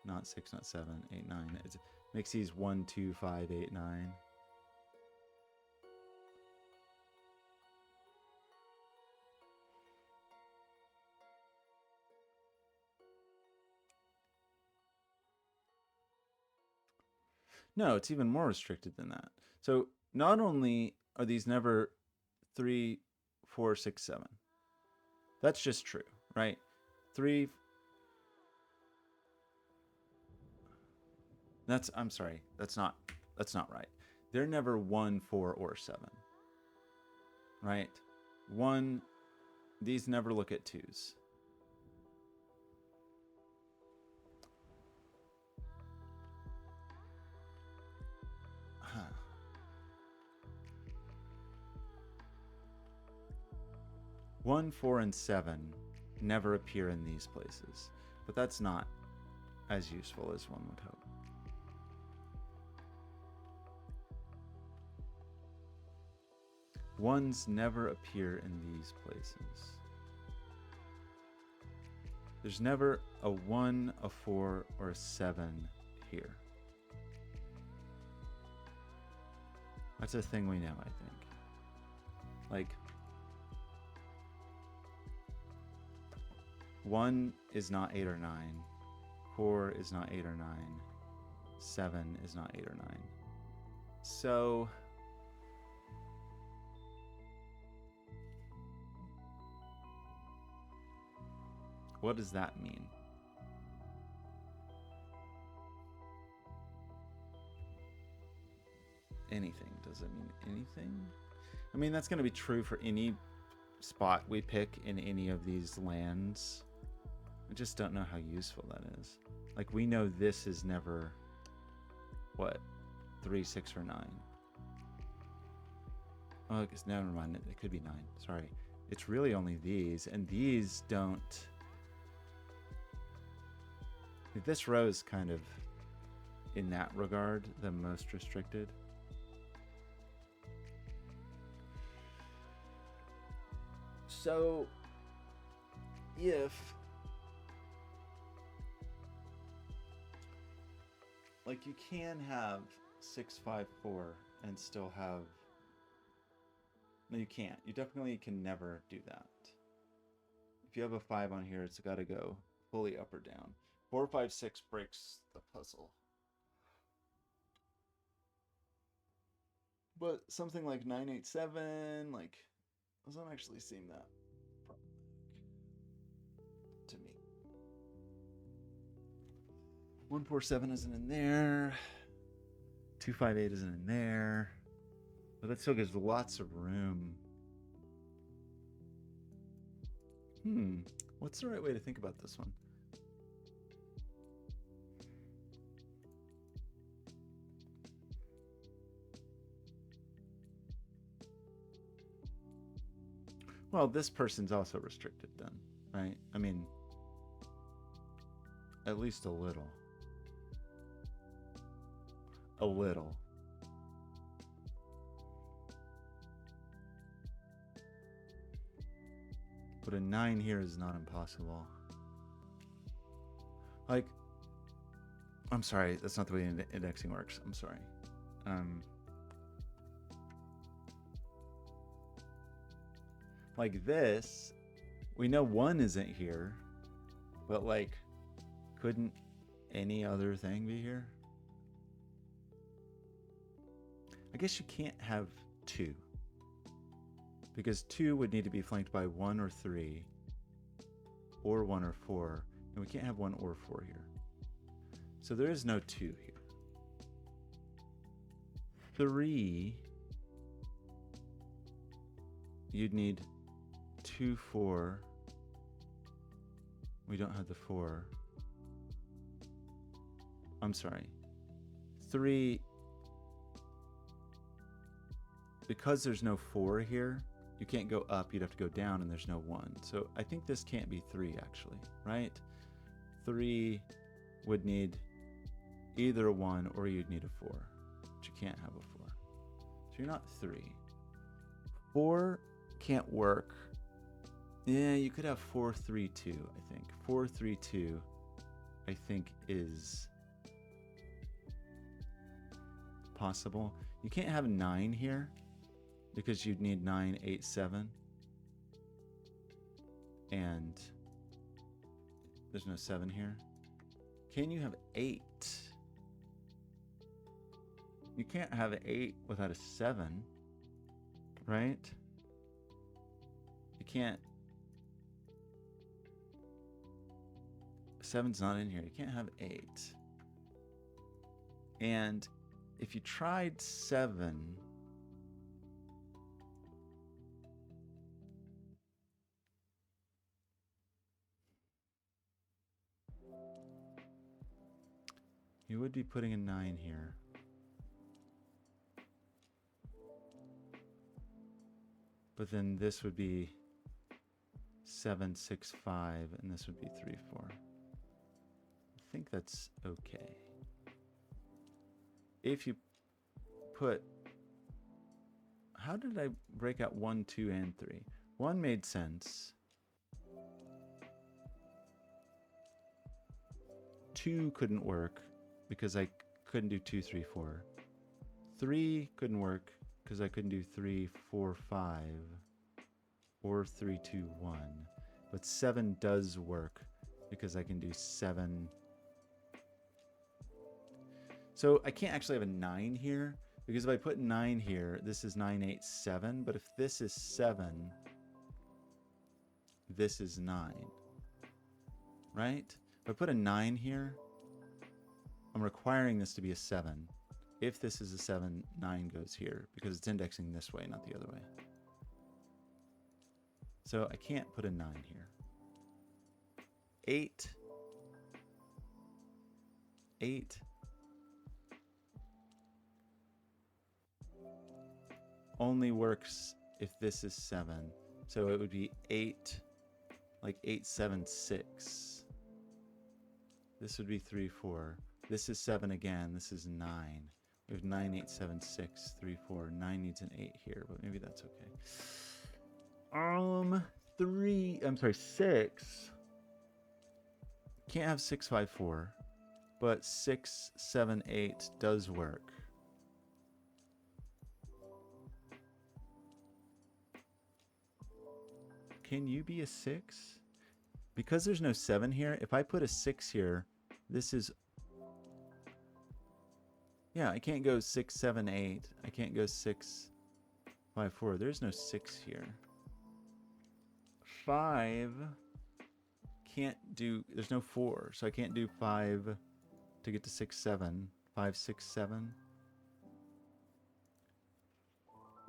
not 6, not 7, 8, 9. It makes these 1, 2, 5, 8, 9. No, it's even more restricted than that. So not only are these never 3, 4, 6, 7. That's just true, right? 3. I'm sorry. That's not right. They're never 1, 4, or 7. Right? 1, these never look at 2s. Huh. 1, 4, and 7 never appear in these places, but that's not as useful as one would hope. Ones never appear in these places. There's never a 1, a 4, or a 7 here. That's a thing we know, I think. Like, 1 is not 8 or 9. 4 is not 8 or 9. 7 is not 8 or 9. So what does that mean? Anything. Does it mean anything? I mean, that's going to be true for any spot we pick in any of these lands. I just don't know how useful that is. Like, we know this is never, what, 3, 6, or 9. Oh, it's never mind. It could be 9. Sorry. It's really only these, and these don't. This row is kind of, in that regard, the most restricted. So, if, like, you can have 6, 5, 4 and still have, no, you can't. You definitely can never do that. If you have a 5 on here, it's got to go fully up or down. 4, 5, 6 breaks the puzzle. But something like 9, 8, 7, like, doesn't actually seem that problematic to me. 1, 4, 7 isn't in there. 2, 5, 8 isn't in there. But that still gives lots of room. What's the right way to think about this one? Well, this person's also restricted then, right? I mean, at least a little. A little. But a 9 here is not impossible. Like, I'm sorry, that's not the way indexing works. I'm sorry. Like this, we know 1 isn't here, but like, couldn't any other thing be here? I guess you can't have 2, because 2 would need to be flanked by 1 or 3, or 1 or 4, and we can't have 1 or 4 here. So there is no 2 here. 3, you'd need 2, 4. We don't have the 4. I'm sorry. 3, because there's no 4 here, you can't go up, you'd have to go down, and there's no 1. So I think this can't be 3, actually, right? 3 would need either a 1 or you'd need a 4, but you can't have a 4. So you're not 3. 4 can't work. Yeah, you could have 4, 3, 2, I think. 4, 3, 2, I think is possible. You can't have 9 here because you'd need 9, 8, 7. And there's no 7 here. Can you have 8? You can't have an 8 without a 7, right? You can't. 7's not in here. You can't have 8. And if you tried 7, you would be putting a 9 here. But then this would be 7, 6, 5, and this would be 3, 4. I think that's okay. If you put, how did I break out 1, 2, and 3? 1 made sense. 2 couldn't work because I couldn't do 2, 3, 4. 3 couldn't work because I couldn't do 3, 4, 5, or 3, 2, 1. But 7 does work because I can do 7. So I can't actually have a 9 here, because if I put 9 here, this is 9, 8, 7. But if this is 7, this is 9. Right? If I put a 9 here, I'm requiring this to be a 7. If this is a 7, 9 goes here, because it's indexing this way, not the other way. So I can't put a 9 here. 8. 8. Only works if this is 7. So it would be 8, like 8, 7, 6. This would be 3, 4. This is 7 again. This is 9. We have 9, 8, 7, 6, 3, 4. 9 needs an 8 here, but maybe that's okay. 6. Can't have 6, 5, 4. But 6, 7, 8 does work. Can you be a 6? Because there's no 7 here, if I put a 6 here, this is... Yeah, I can't go 6, 7, 8. I can't go 6, 5, 4. There's no 6 here. 5 can't do... There's no 4, so I can't do 5 to get to 6, 7. 5, 6, 7.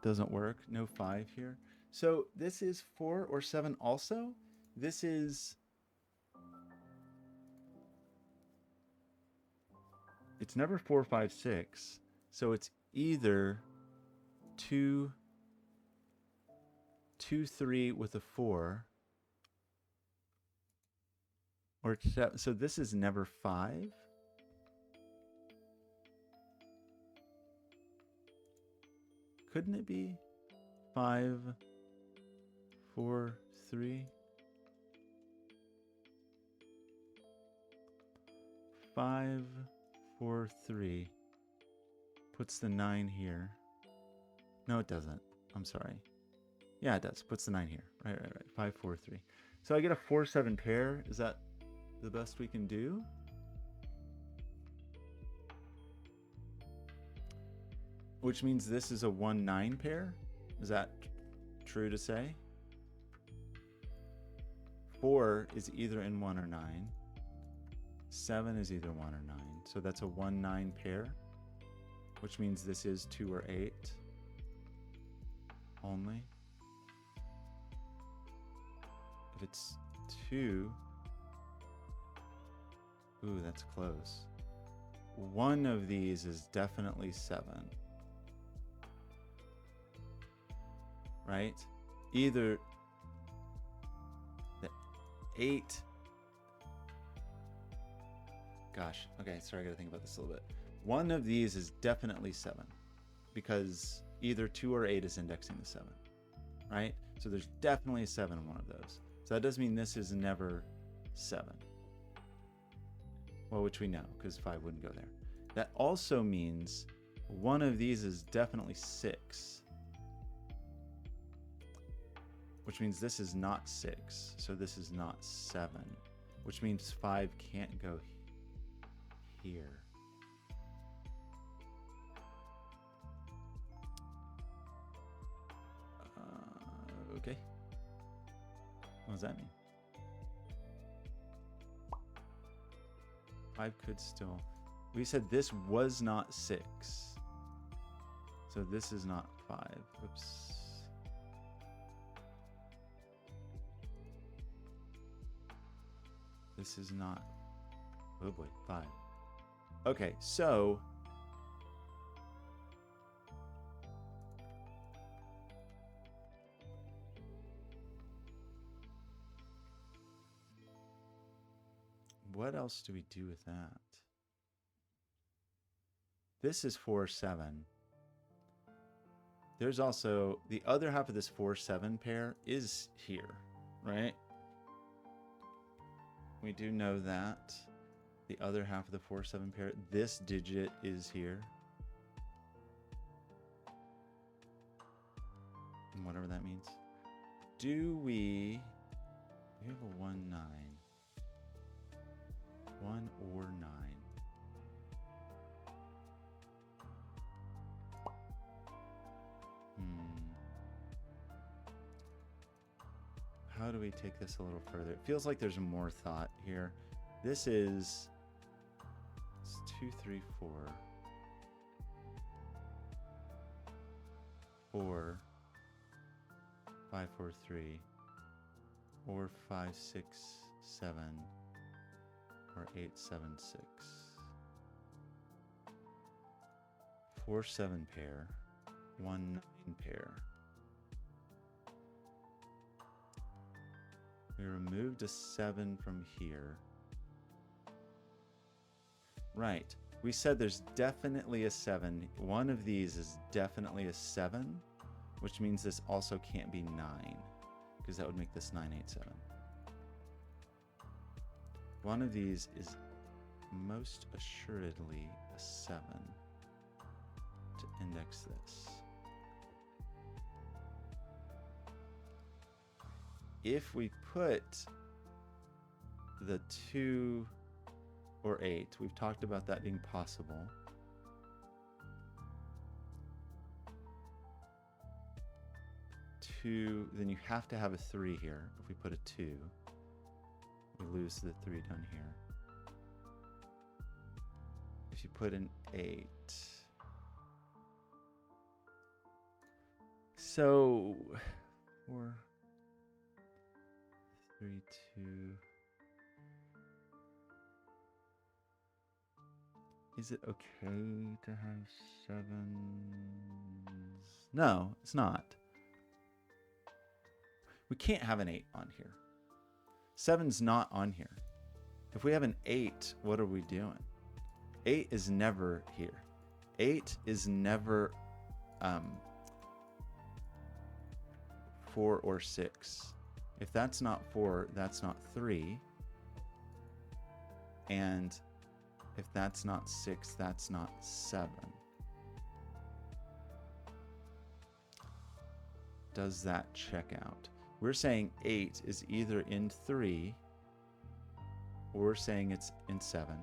Doesn't work. No 5 here. So this is 4 or 7 also. This is... It's never 4, 5, 6. So it's either 2, 2, 3 with a 4. Or 7. So this is never 5. Couldn't it be 5, 4, 3? 5, 4, 3 puts the 9 here. No, it doesn't. I'm sorry. Yeah, it does. Puts the 9 here. Right. 5, 4, 3. So I get a 4, 7 pair. Is that the best we can do? Which means this is a 1, 9 pair. Is that true to say? 4 is either in 1 or 9. 7 is either 1 or 9. So that's a 1, 9 pair, which means this is 2 or 8 only. If it's 2, ooh, that's close. One of these is definitely 7. Right? Either the 8. Gosh, okay, sorry, I gotta think about this a little bit. One of these is definitely 7 because either 2 or 8 is indexing the 7, right? So there's definitely a 7 in one of those. So that does mean this is never 7. Well, which we know because 5 wouldn't go there. That also means one of these is definitely 6, which means this is not 6. So this is not 7, which means 5 can't go here. Okay. What does that mean? 5 could still... We said this was not 6. So this is not 5. Oops. This is not... Oh boy, 5. Okay, so... what else do we do with that? This is 4, 7. There's also the other half of this 4, 7 pair is here, right? We do know that. The other half of the 4, 7 pair, this digit is here. And whatever that means. Do we have a 1, 9? 1 or 9. How do we take this a little further? It feels like there's more thought here. This is 2, 3, 4. 4, 5, 4, 3, or 5, 6, 7. Or 8, 7, 6. 4, 7 pair. 1, 9 pair. We removed a 7 from here. Right. We said there's definitely a 7. One of these is definitely a 7, which means this also can't be 9, because that would make this 9, 8, 7. One of these is most assuredly a 7 to index this. If we put the 2 or 8, we've talked about that being possible. Then you have to have a 3 here. If we put a 2, we lose the 3 down here. If you put an 8. So 4, 3, 2. Is it okay to have 7s? No, it's not. We can't have an 8 on here. 7's not on here. If we have an 8, what are we doing? 8 is never here. 8 is never 4 or 6. If that's not 4, that's not 3. And If that's not 6, that's not 7. Does that check out? We're saying 8 is either in 3 or we're saying it's in 7.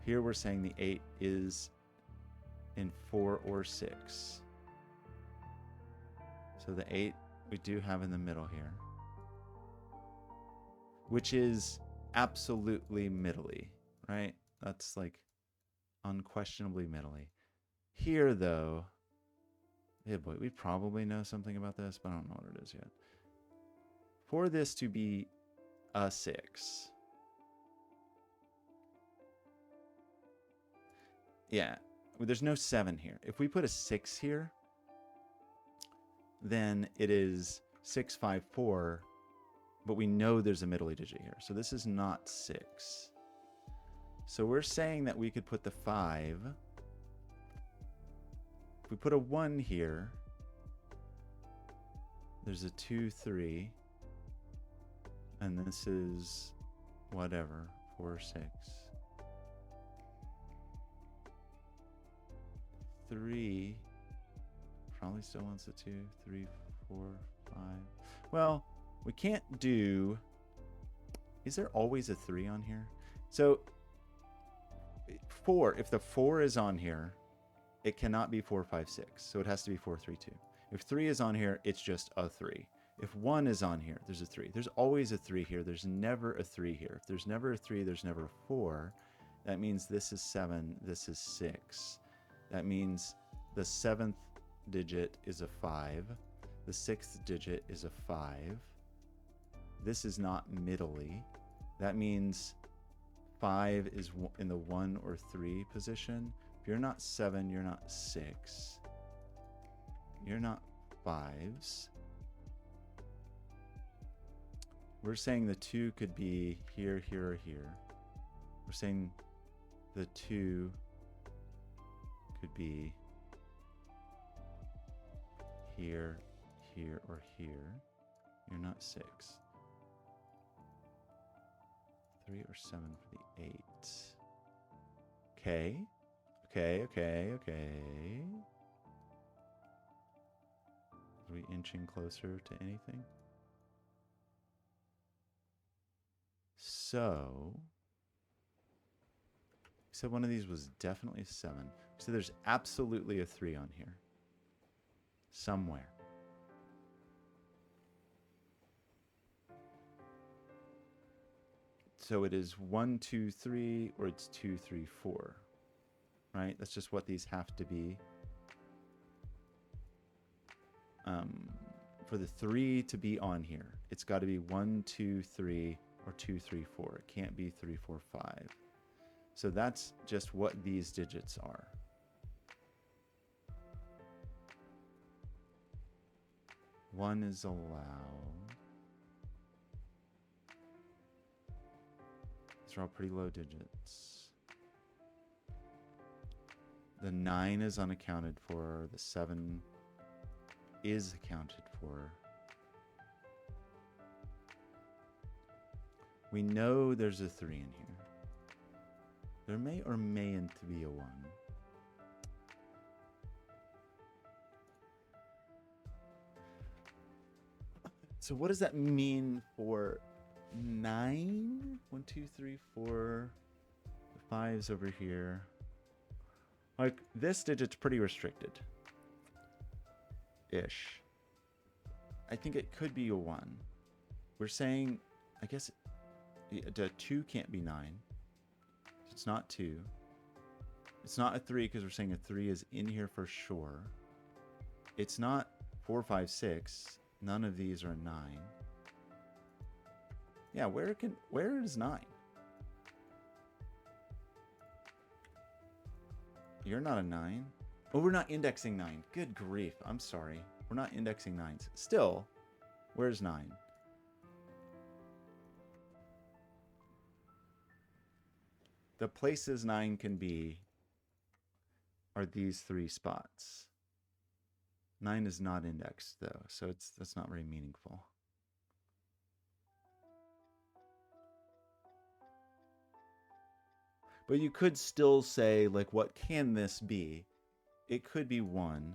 Here we're saying the 8 is in 4 or 6. So the 8 we do have in the middle here, which is absolutely middly, right? That's like unquestionably middly. Here, though, yeah, boy, we probably know something about this, but I don't know what it is yet. For this to be a 6, yeah, well, there's no 7 here. If we put a 6 here, then it is 6, 5, 4, but we know there's a middle digit here. So this is not 6. So we're saying that we could put the 5. If we put a 1 here, there's a 2, 3, and this is whatever, 4, 6. 3 probably still wants a 2, 3, 4, 5. Well, we can't do... Is there always a 3 on here? So 4, if the 4 is on here, it cannot be 4, 5, 6. So it has to be 4, 3, 2. If 3 is on here, it's just a 3. If 1 is on here, there's a 3. There's always a 3 here. There's never a 3 here. If there's never a 3, there's never a 4. That means this is 7, this is 6. That means the 7th digit is a 5. The 6th digit is a 5. This is not middly. That means 5 is in the 1 or 3 position. If you're not 7, you're not 6. You're not 5s. We're saying the 2 could be here, here, or here. We're saying the 2 could be here, here, or here. You're not 6. 3 or 7 for the 8. Okay. Okay. Are we inching closer to anything? So, we said one of these was definitely a 7. So there's absolutely a 3 on here. Somewhere. So it is 1, 2, 3, or it's 2, 3, 4. Right? That's just what these have to be. For the 3 to be on here, it's got to be 1, 2, 3, or 2, 3, 4. It can't be 3, 4, 5. So that's just what these digits are. One is allowed. These are all pretty low digits. The 9 is unaccounted for. The 7 is accounted for. We know there's a 3 in here. There may or mayn't be a 1. So what does that mean for 9? 1, 2, 3, 4. The 5's over here. Like, this digit's pretty restricted. Ish. I think it could be a 1. We're saying, I guess, the 2 can't be 9. It's not 2. It's not a 3 because we're saying a 3 is in here for sure. It's not 4, 5, 6. None of these are a 9. Yeah, where is 9? You're not a 9. Oh, we're not indexing 9. Good grief. I'm sorry. We're not indexing 9s. Still, where's 9? The places 9 can be are these 3 spots. 9 is not indexed though, so that's not very meaningful. But you could still say, like, what can this be? It could be 1.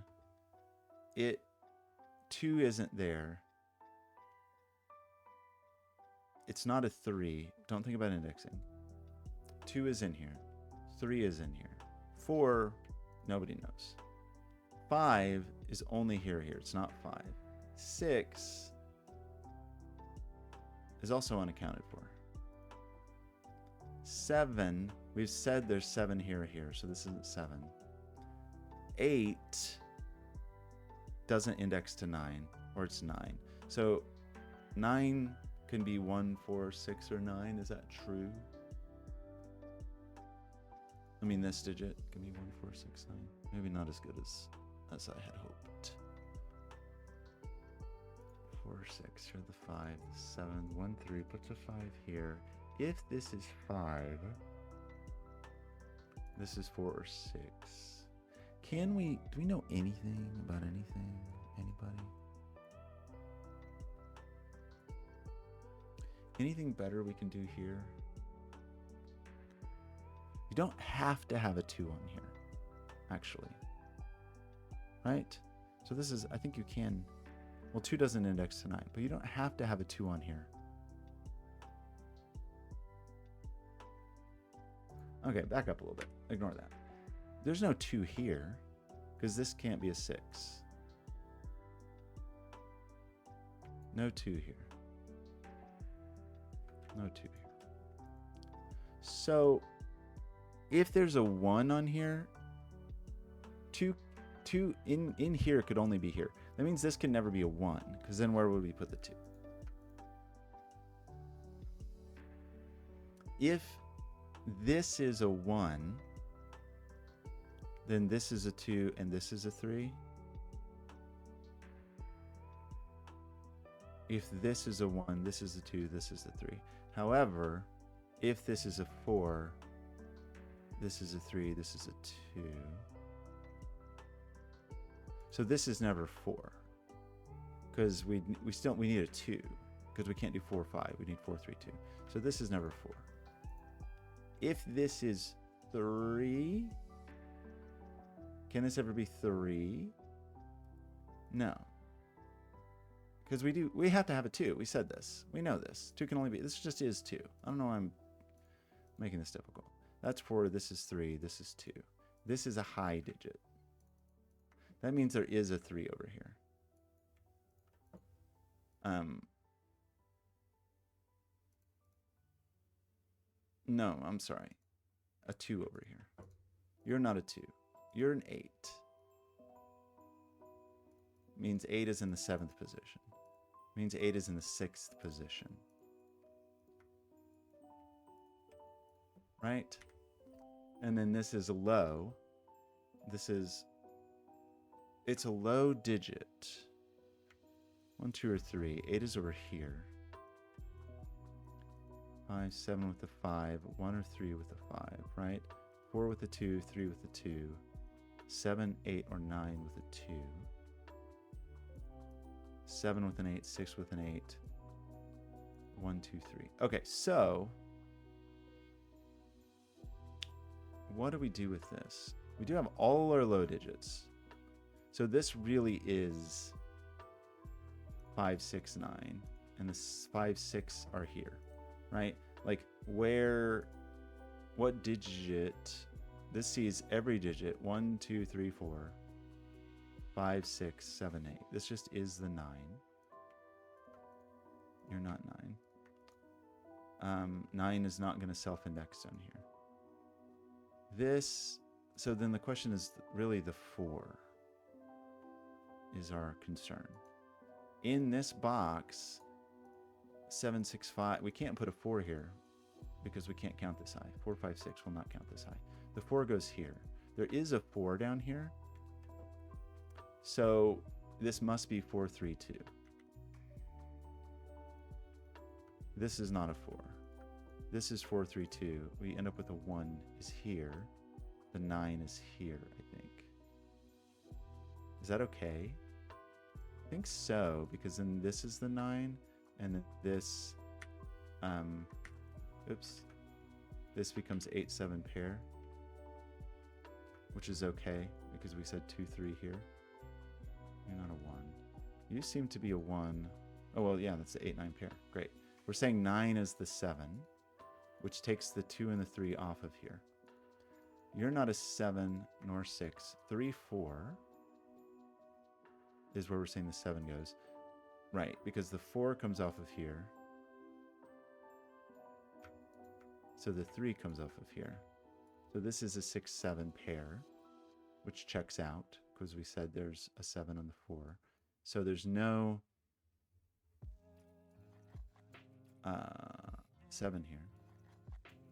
2 isn't there. It's not a 3. Don't think about indexing. 2 is in here. 3 is in here. 4, nobody knows. 5 is only here. It's not 5. 6 is also unaccounted for. 7, we've said there's 7 here, so this isn't 7. 8 doesn't index to 9, or it's 9. So 9 can be 1, 4, 6, or 9. Is that true? I mean, this digit can be 1, 4, 6, 9. Maybe not as good as I had hoped. 4, 6, here the 5, the 7, 1, 3, put the 5 here. If this is 5, this is 4 or 6. Do we know anything about anything? Anybody? Anything better we can do here? You don't have to have a 2 on here, actually. Right? So this is, I think you can, well, 2 doesn't index to 9, but you don't have to have a 2 on here. Okay, back up a little bit. Ignore that. There's no 2 here, because this can't be a 6. No 2 here. No 2 here. So, if there's a 1 on here, 2 in here could only be here. That means this can never be a 1, because then where would we put the 2? If this is a 1, then this is a 2 and this is a 3. If this is a 1, this is a 2, this is a 3. However, if this is a 4, this is a 3, this is a 2. So this is never 4, because we need a 2, because we can't do 4, 5. We need 4, 3, 2. So this is never 4. If this is 3, can this ever be 3? No, because we have to have a 2. We said this. We know this. 2 can only be. This just is 2. I don't know why I'm making this difficult. That's 4. This is 3. This is 2. This is a high digit. That means there is a 3 over here. No, I'm sorry. A 2 over here. You're not a 2. You're an 8. Means 8 is in the 7th position. Means 8 is in the 6th position. Right? And then this is a low. It's a low digit. 1, 2, or 3. 8 is over here. 5, 7 with the 5, 1 or 3 with the 5, right? 4 with the 2, 3 with the 2, 7, 8, or 9 with a 2, 7 with an 8, 6 with an 8, 1, 2, 3. Okay, so what do we do with this? We do have all our low digits. So this really is 5, 6, 9, and the 5, 6 are here. Right? Like what digit? This sees every digit. 1, 2, 3, 4, 5, 6, 7, 8. This just is the 9. You're not 9. 9 is not going to self-index down here. So then the question is really the 4 is our concern. In this box, 7, 6, 5. We can't put a 4 here because we can't count this high. 4, 5, 6 will not count this high. The 4 goes here. There is a 4 down here. So this must be 4, 3, 2. This is not a 4. This is 4, 3, 2. We end up with a 1 is here. The 9 is here, I think. Is that okay? I think so, because then this is the 9. And then this This becomes 8-7 pair, which is okay because we said 2-3 here. You're not a 1. You seem to be a 1. Oh, well, yeah, that's the 8-9 pair. Great. We're saying 9 is the 7, which takes the 2 and the 3 off of here. You're not a 7 nor 6. 3-4 is where we're saying the 7 goes. Right, because the 4 comes off of here. So the 3 comes off of here. So this is a 6-7 pair, which checks out because we said there's a 7 on the 4. So there's no 7 here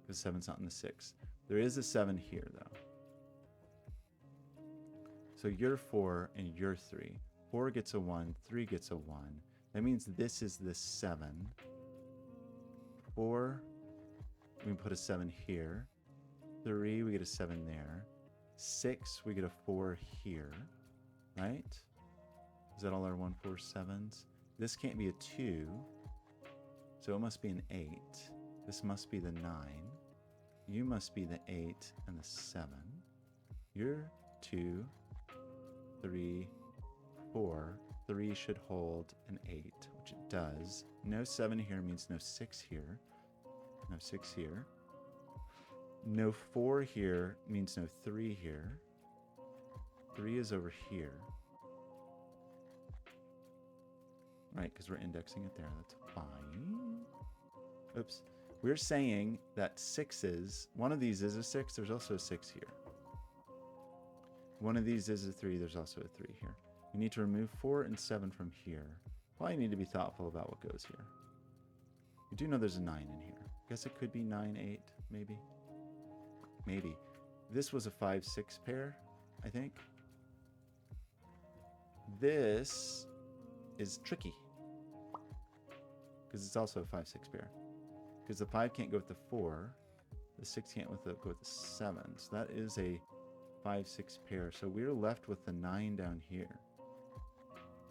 because 7's not in the 6. There is a 7 here, though. So you're 4 and you're 3. 4 gets a 1, 3 gets a 1. That means this is the 7. 4, we can put a 7 here. 3, we get a 7 there. 6, we get a 4 here, right? Is that all our 1, 4, 7s? This can't be a 2, so it must be an 8. This must be the 9. You must be the 8 and the 7. You're 2, 3, 4. 3 should hold an 8, which it does. No 7 here means no 6 here. No 6 here. No 4 here means no 3 here. 3 is over here. Right, because we're indexing it there. That's fine. Oops. We're saying that 6s, one of these is a 6. There's also a 6 here. One of these is a 3. There's also a 3 here. You need to remove 4 and 7 from here. Probably need to be thoughtful about what goes here. You do know there's a 9 in here. Guess it could be 9, 8, maybe. Maybe. This was a 5-6 pair, I think. This is tricky because it's also a 5-6 pair. Because the 5 can't go with the 4, the 6 can't go with the 7. So that is a 5-6 pair. So we're left with the 9 down here,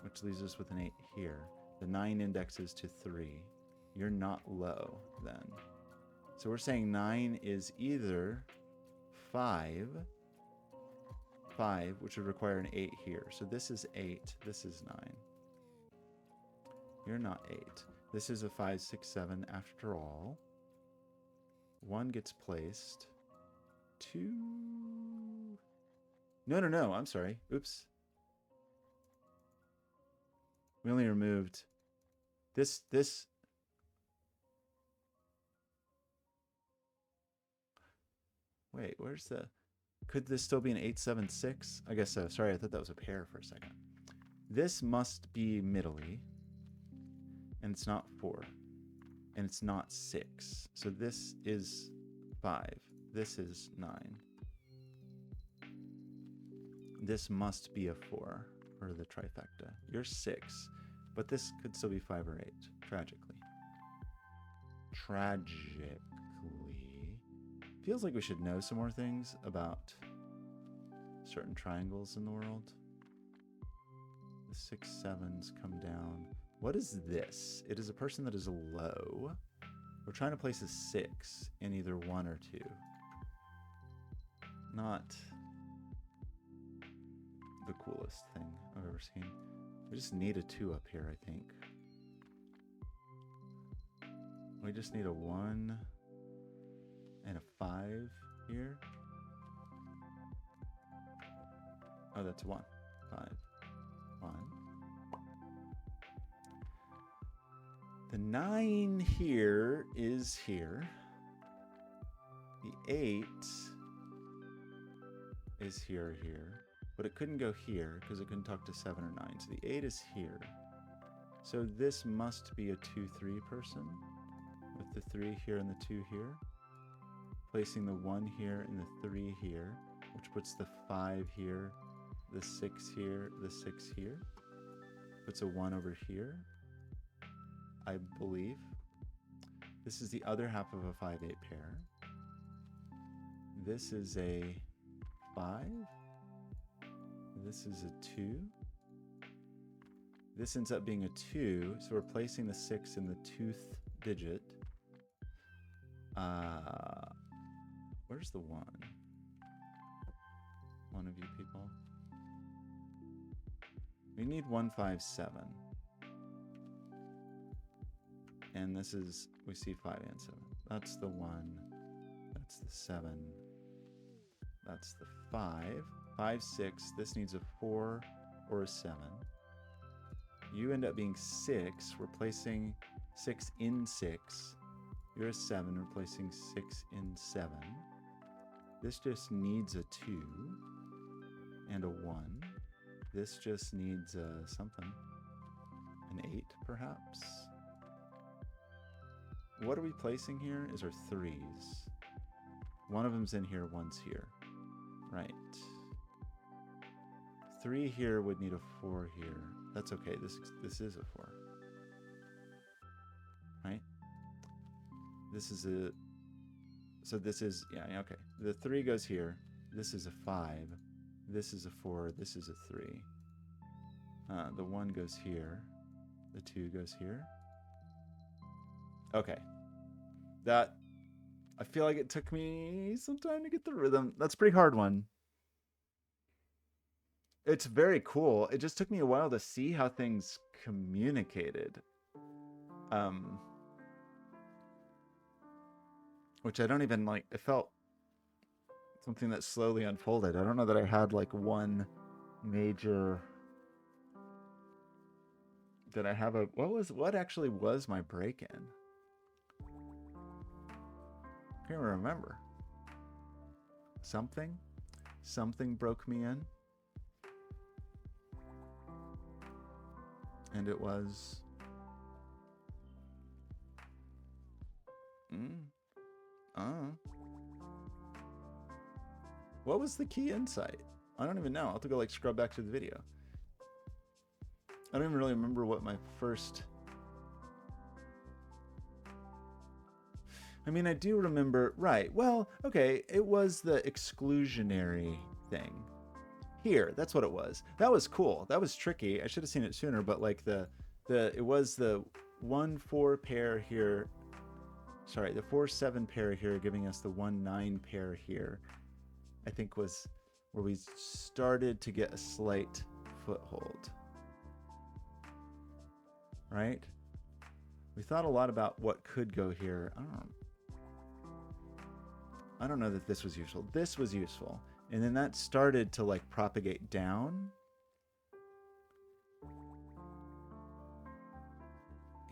which leaves us with an 8 here. The 9 indexes to 3. You're not low then. So we're saying 9 is either 5, which would require an 8 here. So this is 8. This is 9. You're not 8. This is a 5, 6, 7 after all. 1 gets placed. 2. No. I'm sorry. Oops. We only removed this. Wait, where's the... Could this still be an 8, 7, 6? I guess so. Sorry, I thought that was a pair for a second. This must be middly. And it's not 4. And it's not 6. So this is 5. This is 9. This must be a 4 for the trifecta. You're 6. But this could still be 5 or 8. Tragically. Feels like we should know some more things about certain triangles in the world. The 6, 7s come down. What is this? It is a person that is low. We're trying to place a 6 in either 1 or 2. Not the coolest thing I've ever seen. We just need a 2 up here, I think. We just need a 1 and a 5 here. Oh, that's 1. 5. 1. The 9 here is here. The 8 is here. But it couldn't go here because it couldn't talk to 7 or 9. So the 8 is here. So this must be a 2-3 person with the 3 here and the 2 here. Placing the 1 here and the 3 here, which puts the 5 here, the 6 here, the 6 here. Puts a 1 over here, I believe. This is the other half of a 5-8 pair. This is a 5. This is a 2. This ends up being a 2, so we're placing the 6 in the 2th digit. Where's the 1? One of you people. We need 1, 5, 7. And this is, we see 5 and 7. That's the 1. That's the 7. That's the 5. 5, 6. This needs a 4 or a 7. You end up being 6, replacing 6 in 6. You're a 7, replacing 6 in 7. This just needs a 2 and a 1. This just needs something. An 8, perhaps? What are we placing here is our 3s. One of them's in here, one's here. Right. 3 here would need a 4 here. That's okay. This is a 4. Right? This is a... So this is... Yeah, okay. The 3 goes here. This is a 5. This is a 4. This is a 3. The 1 goes here. The 2 goes here. Okay. That... I feel like it took me some time to get the rhythm. That's a pretty hard one. It's very cool. It just took me a while to see how things communicated. Which I don't even like. It felt something that slowly unfolded. I don't know that I had like one major... Did I have a... What actually was my break-in? I can't remember. Something broke me in. And it was... What was the key insight? I don't even know. I'll have to go like scrub back to the video. I don't even really remember what my first... I mean, I do remember... Right. Well, okay. It was the exclusionary thing. Here. That's what it was. That was cool. That was tricky. I should have seen it sooner, but like it was the 1-4 pair here. Sorry, the 4-7 pair here giving us the 1-9 pair here. I think was where we started to get a slight foothold. Right? We thought a lot about what could go here. I don't know that this was useful. This was useful. And then that started to like propagate down.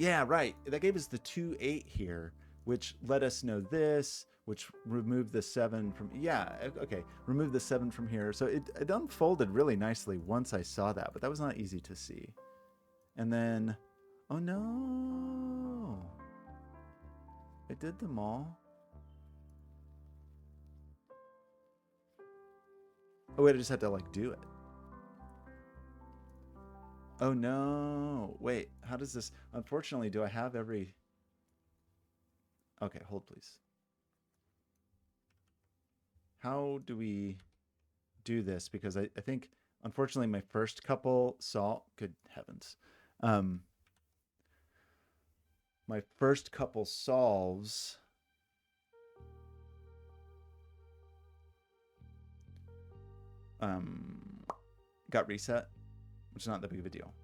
Yeah, right. That gave us the 2-8 here, which let us know this, which removed the 7 from... Yeah, okay. Remove the 7 from here. So it unfolded really nicely once I saw that, but that was not easy to see. And then... Oh no! I did them all. Oh wait, I just had to like do it. Oh no! Wait, how does this... Unfortunately, do I have every... Okay, hold please. How do we do this? Because I think, unfortunately, my first couple saw... Good heavens. My first couple solves got reset, which is not that big of a deal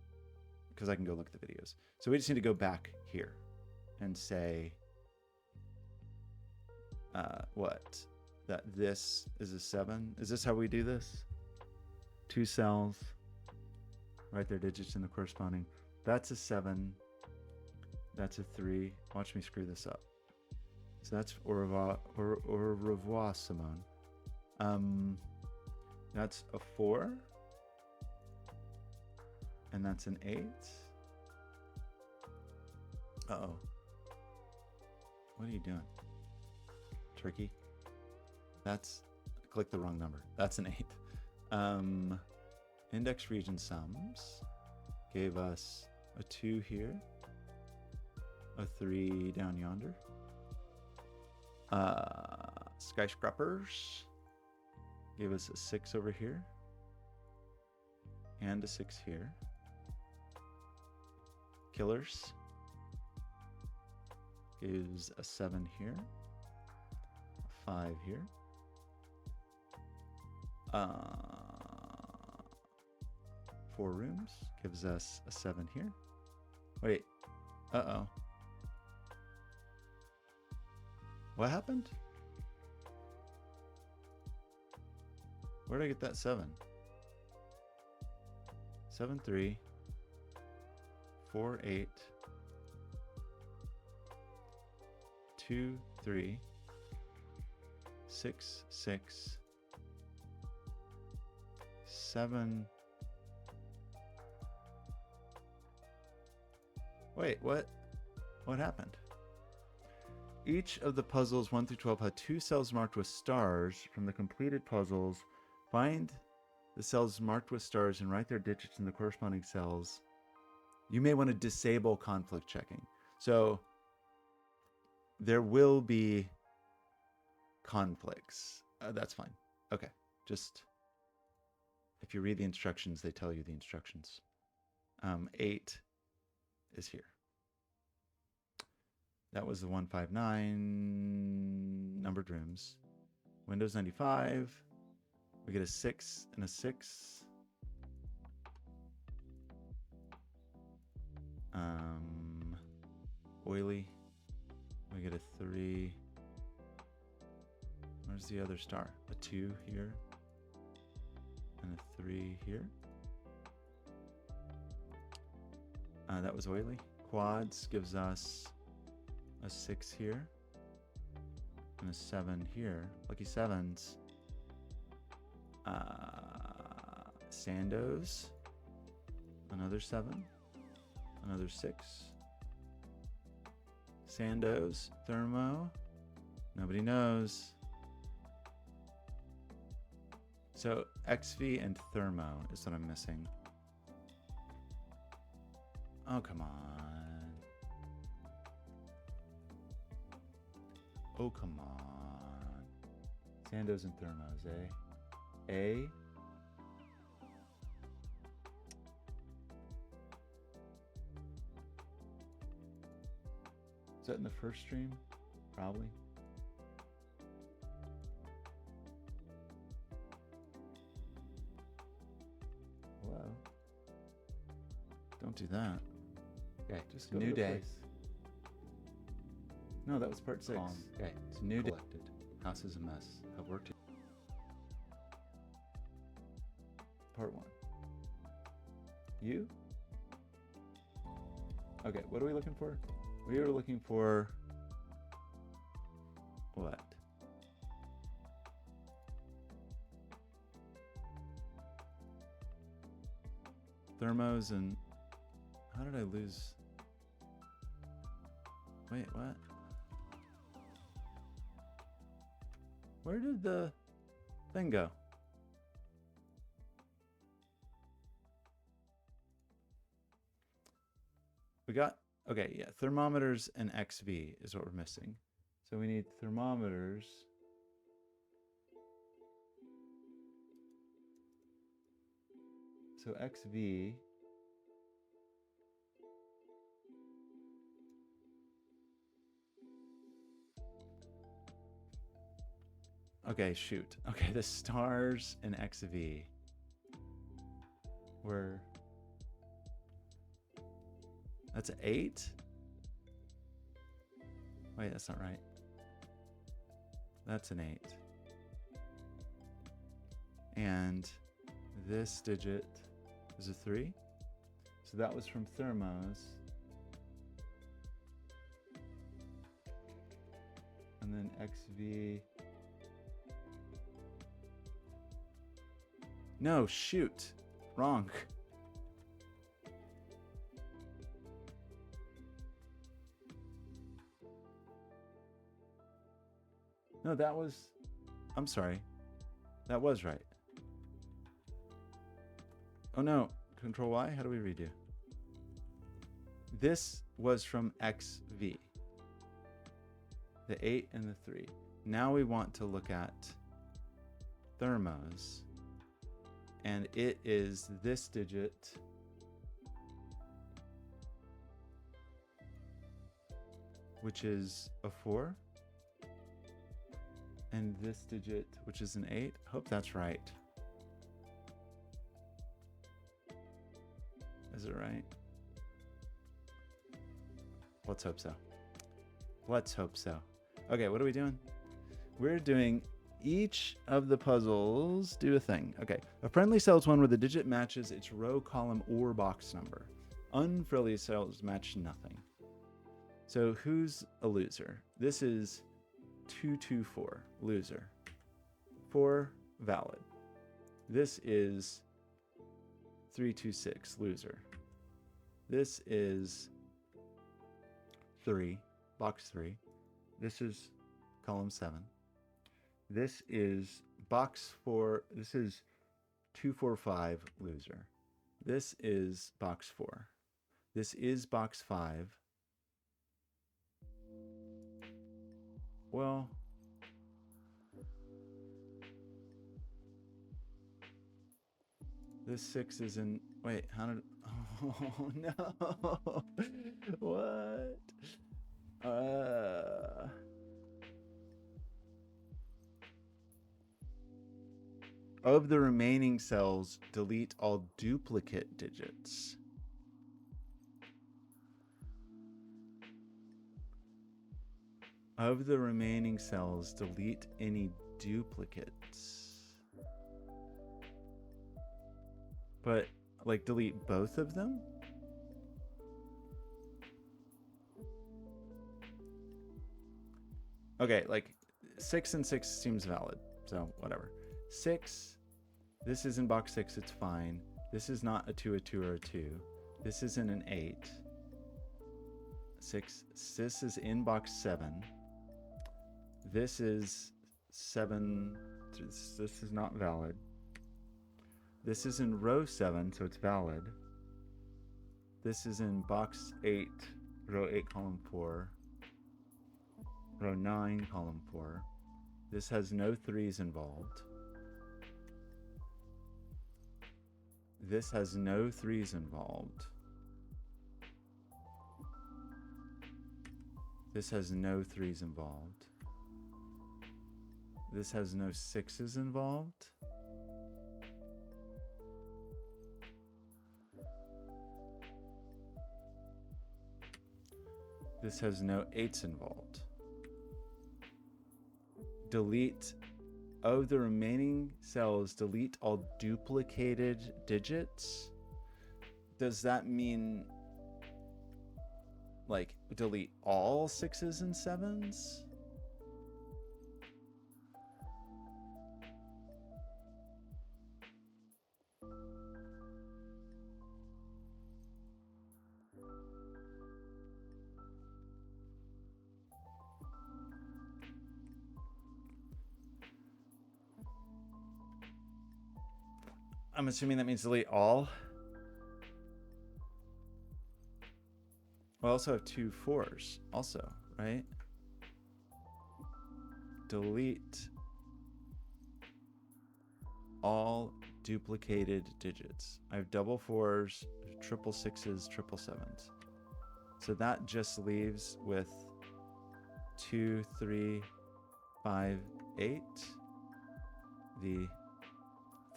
because I can go look at the videos. So we just need to go back here and say what? That this is a 7. Is this how we do this? 2 cells, write their digits in the corresponding. That's a 7. That's a 3. Watch me screw this up. So that's au revoir, Simone. That's a 4. And that's an 8. Uh-oh. What are you doing? Tricky. That's... Click the wrong number. That's an 8. Index region sums gave us a 2 here. A 3 down yonder. Skyscrapers gave us a 6 over here. And a 6 here. Killers gives a 7 here. A 5 here. 4 rooms gives us a 7 here. Wait. Uh-oh. What happened? Where did I get that 7? 7, 3, 4, 8, 2, 3, 6, 6, 7. Wait, what? What happened? Each of the puzzles 1 through 12 had 2 cells marked with stars. From the completed puzzles, find the cells marked with stars and write their digits in the corresponding cells. You may want to disable conflict checking. So there will be conflicts. That's fine. Okay. Just if you read the instructions, they tell you the instructions. 8 is here. That was the 159 numbered rooms. Windows 95. We get a 6 and a 6. Oily. We get a 3. Where's the other star? A 2 here. And a 3 here. That was oily. Quads gives us a 6 here. And a 7 here. Lucky 7s. Sandos. Another 7. Another 6. Sandos. Thermo. Nobody knows. So XV and Thermo is what I'm missing. Oh, come on. Oh, come on. Sandos and Thermos, eh? A. Is that in the first stream? Probably. Whoa. Don't do that. Okay, Just go new to the day. place. No, that was part 6. Okay, it's new day. Collected. House is a mess. Have worked. Part 1. You? Okay, what are we looking for? We are looking for what? Thermos and how did I lose? Wait, what? Where did the thing go? We got, okay, yeah, thermometers and XV is what we're missing. So we need thermometers. So XV. Okay, shoot. Okay, the stars and XV were... That's an 8? Wait, that's not right. That's an 8. And this digit is a 3. So that was from Thermos. And then XV. No, shoot. Wrong. No, that was... I'm sorry. That was right. Oh no. Control Y? How do we redo? This was from XV. The 8 and the 3. Now we want to look at Thermos. And it is this digit. Which is a 4. And this digit, which is an 8. Hope that's right. Is it right? Let's hope so. Let's hope so. Okay, what are we doing? We're doing each of the puzzles do a thing. Okay, a friendly cell is one where the digit matches its row, column, or box number. Unfriendly cells match nothing. So who's a loser? This is 224, loser. 4, valid. This is 326, loser. This is 3, box 3. This is column 7. This is box 4. This is 245, loser. This is box 4. This is box 5. Well, this 6 is in. Wait, how did. Oh no! What? Of the remaining cells, delete all duplicate digits. Of the remaining cells, delete any duplicates. But, like, delete both of them? Okay, like, 6 and 6 seems valid, so whatever. 6, this is in box 6, it's fine. This is not a 2, a 2, or a 2. This isn't an 8. 6, this is in box 7. This is 7, this is not valid. This is in row 7, so it's valid. This is in box 8, row 8, column 4. Row 9, column 4. This has no 3s involved. This has no 3s involved. This has no 3s involved. This has no 6s involved. This has no 8s involved. Delete of the remaining cells, delete all duplicated digits. Does that mean like delete all 6s and 7s? I'm assuming that means delete all. We also have 2 4s also, right? Delete all duplicated digits. I have double 4s, triple 6s, triple 7s. So that just leaves with 2, 3, 5, 8. The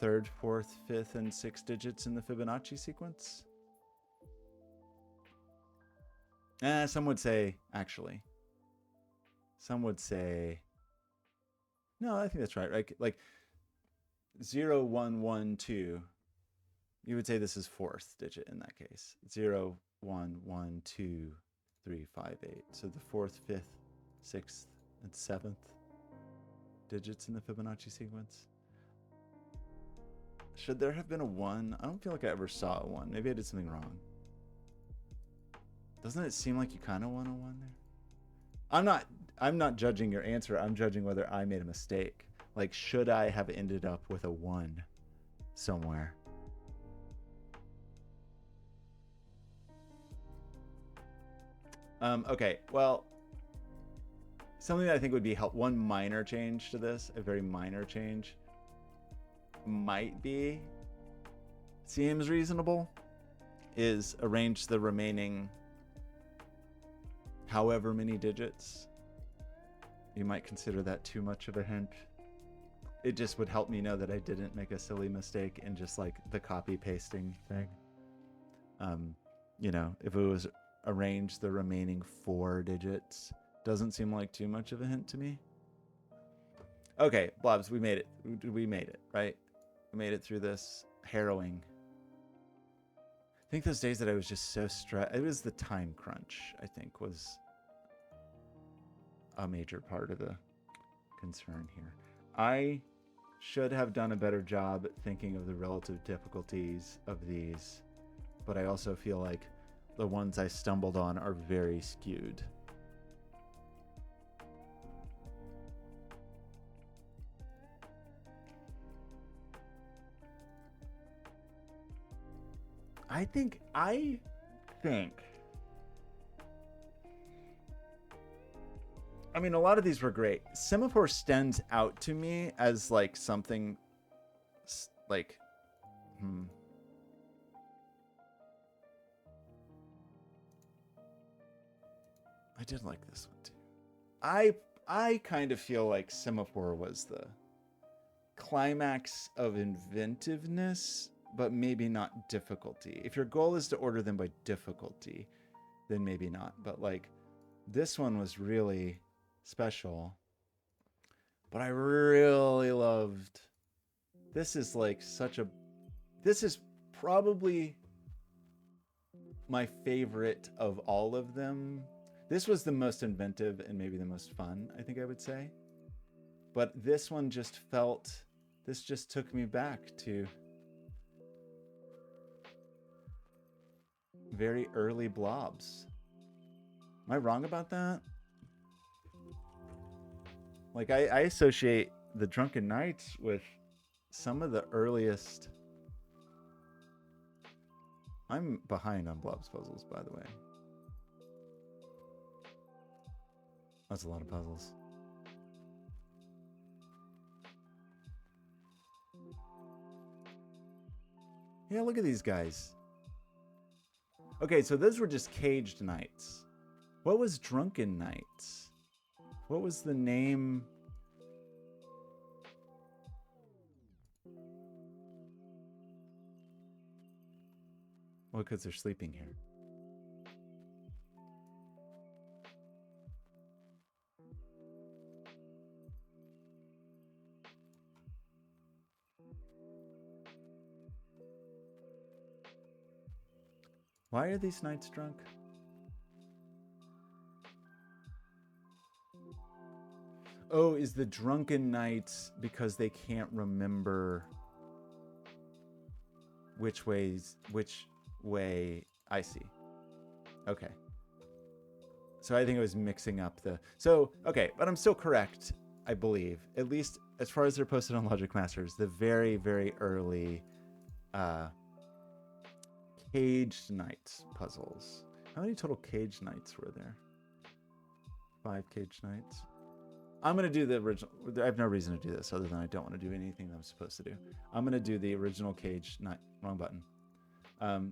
3rd, 4th, 5th, and 6th digits in the Fibonacci sequence. Some would say, actually. Some would say, no, I think that's right. Like 0, 1, 1, 2. You would say this is 4th digit in that case. 0, 1, 1, 2, 3, 5, 8. So the 4th, 5th, 6th, and 7th digits in the Fibonacci sequence. Should there have been a 1? I don't feel like I ever saw a 1. Maybe I did something wrong. Doesn't it seem like you kind of want a 1 there? I'm not judging your answer. I'm judging whether I made a mistake. Like, should I have ended up with a 1 somewhere? Okay, well, something that I think would be helpful, one minor change to this, a very minor change, might be, seems reasonable, is arrange the remaining however many digits. You might consider that too much of a hint. It just would help me know that I didn't make a silly mistake in just like the copy pasting thing. You know, if it was arrange the remaining 4 digits, doesn't seem like too much of a hint to me. Okay, Blobz, we made it. We made it, right? We made it through this. Harrowing. I think those days that I was just so stressed, it was the time crunch, I think, was a major part of the concern here. I should have done a better job at thinking of the relative difficulties of these, but I also feel like the ones I stumbled on are very skewed. I think I mean, a lot of these were great. Semaphore stands out to me as like something like, I did like this one too. I kind of feel like Semaphore was the climax of inventiveness, but maybe not difficulty. If your goal is to order them by difficulty, then maybe not. But like, this one was really special. But I really loved, this is like this is probably my favorite of all of them. This was the most inventive and maybe the most fun, I think I would say. But this one just this just took me back to very early Blobz. Am I wrong about that? Like, I associate the Drunken Knights with some of the earliest. I'm behind on Blobz puzzles, by the way. That's a lot of puzzles. Yeah, look at these guys. Okay, so those were just caged knights. What was Drunken Knights? What was the name? Well, because they're sleeping here. Why are these knights drunk? Oh, is the Drunken Knights because they can't remember which way I see. Okay. So I think it was mixing up the... So, okay, but I'm still correct, I believe. At least as far as they're posted on Logic Masters, the very, very early Caged Knights puzzles. How many total Caged Knights were there? 5 Caged Knights. I'm going to do the original. I have no reason to do this other than I don't want to do anything that I'm supposed to do. I'm going to do the original Caged Knight. Wrong button.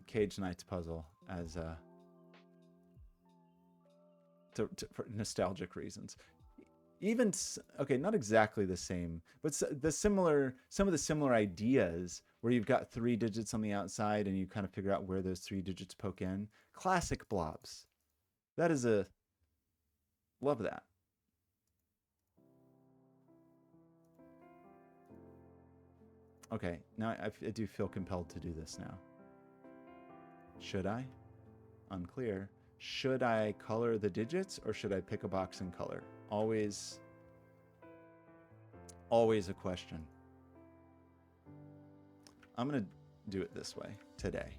Caged Knights puzzle as for nostalgic reasons. Even okay, not exactly the same, but some of the similar ideas where you've got 3 digits on the outside and you kind of figure out where those 3 digits poke in. Classic Blobz. That is love that. Okay, now I do feel compelled to do this now. Should I? Unclear. Should I color the digits or should I pick a box and color? Always a question. I'm going to do it this way today.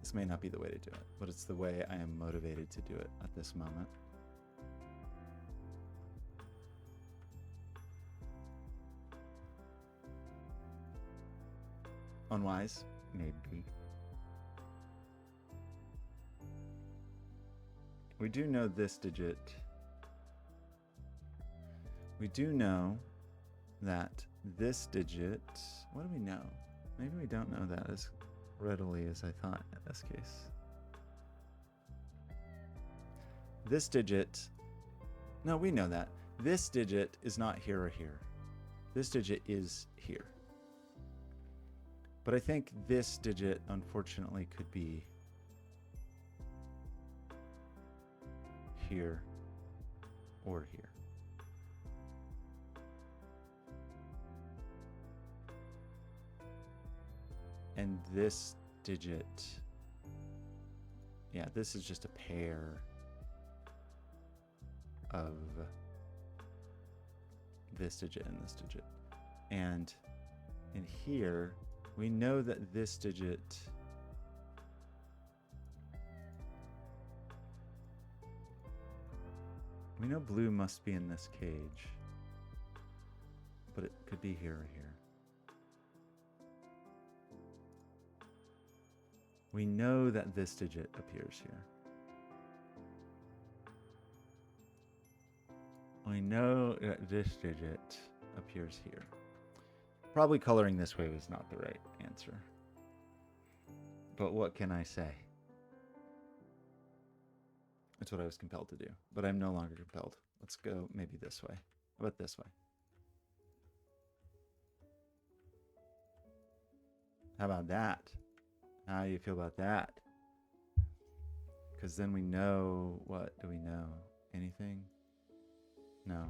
This may not be the way to do it, but it's the way I am motivated to do it at this moment. Unwise? Maybe. We do know this digit. We do know that this digit... What do we know? Maybe we don't know that as readily as I thought in this case. This digit... No, we know that. This digit is not here or here. This digit is here. But I think this digit, unfortunately, could be here or here. And this digit, yeah, this is just a pair of this digit and this digit. And in here, we know that this digit we know blue must be in this cage, but it could be here or here. We know that this digit appears here. We know that this digit appears here. Probably coloring this way was not the right answer. But what can I say? That's what I was compelled to do. But I'm no longer compelled. Let's go maybe this way. How about this way? How about that? How do you feel about that? Because then we know, what do we know? Anything? No.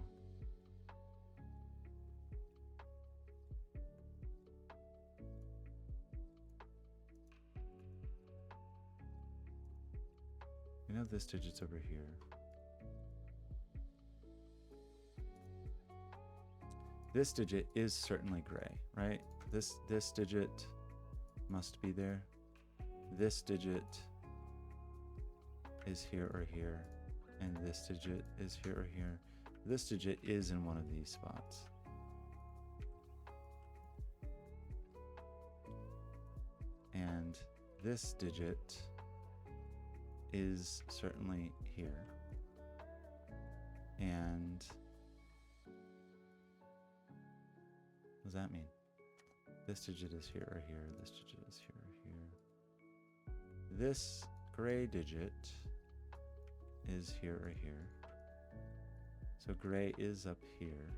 We know this digit's over here. This digit is certainly gray, right? This digit must be there. This digit is here or here, and this digit is here or here. This digit is in one of these spots. And this digit is certainly here. And what does that mean? This digit is here or here. This digit is here or here. This gray digit is here or here. So gray is up here.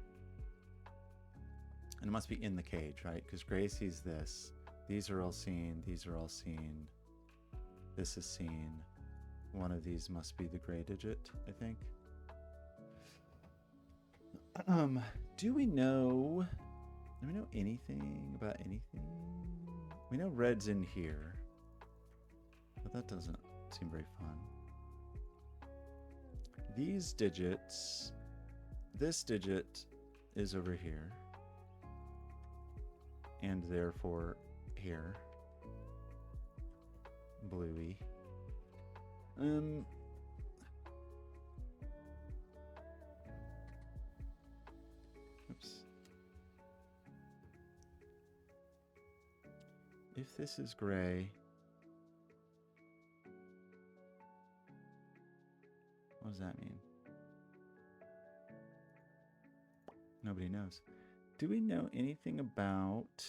And it must be in the cage, right? Because gray sees this. These are all seen. These are all seen. This is seen. One of these must be the gray digit, I think. Do we know anything about anything? We know red's in here, but that doesn't seem very fun. These digits, this digit is over here, and therefore here, bluey. Oops. If this is gray, what does that mean? Nobody knows. Do we know anything about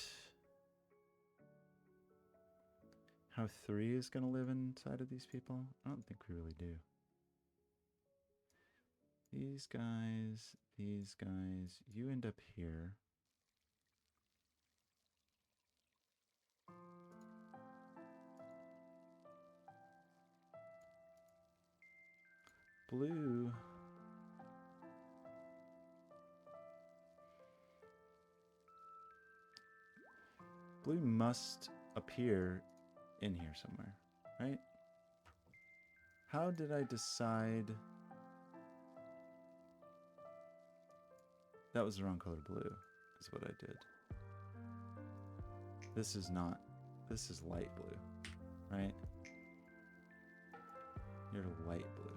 how 3 is going to live inside of these people? I don't think we really do. These guys, you end up here. Blue. Blue must appear in here somewhere, right? How did I decide that was the wrong color blue, is what I did. This is not, this is light blue, right? You're light blue.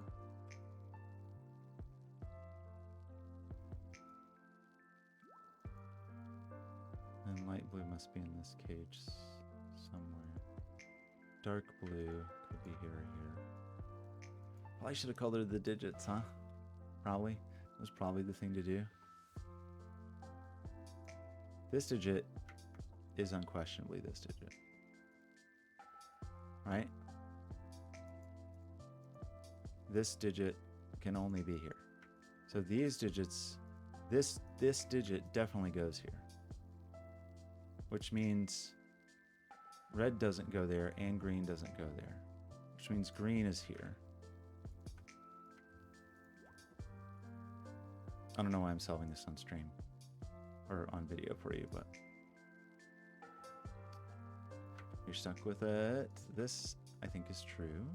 And light blue must be in this cage somewhere. Dark blue could be here or here. Probably should have colored the digits, huh? Probably. That was probably the thing to do. This digit is unquestionably this digit. Right? This digit can only be here. So these digits, this digit definitely goes here. Which means red doesn't go there, and green doesn't go there. Which means green is here. I don't know why I'm solving this on stream. Or on video for you, but... You're stuck with it. This, I think, is true.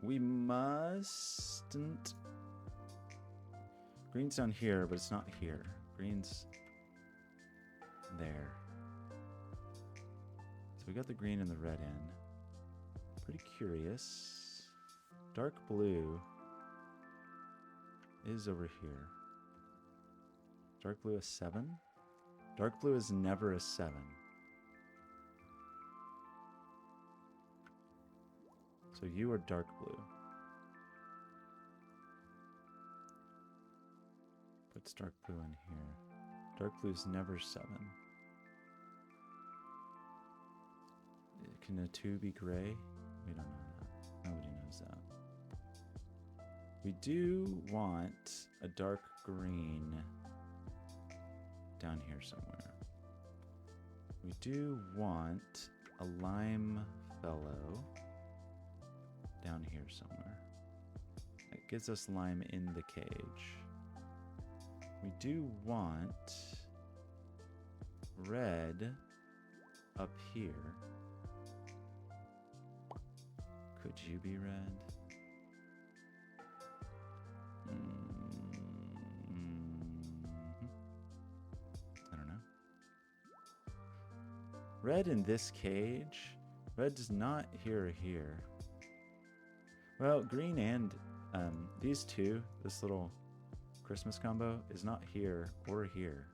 We mustn't... Green's down here, but it's not here. Green's there. So we got the green and the red in. Pretty curious. Dark blue is over here. Dark blue is 7. Dark blue is never a 7. So you are dark blue. Puts dark blue in here. Dark blue is never 7. Can a 2 be gray? We don't know that. Nobody knows that. We do want a dark green down here somewhere. We do want a lime fellow down here somewhere. That gives us lime in the cage. We do want red up here. Could you be red? I don't know. Red in this cage. Red is not here or here. Well, green and these two, this little Christmas combo, is not here or here.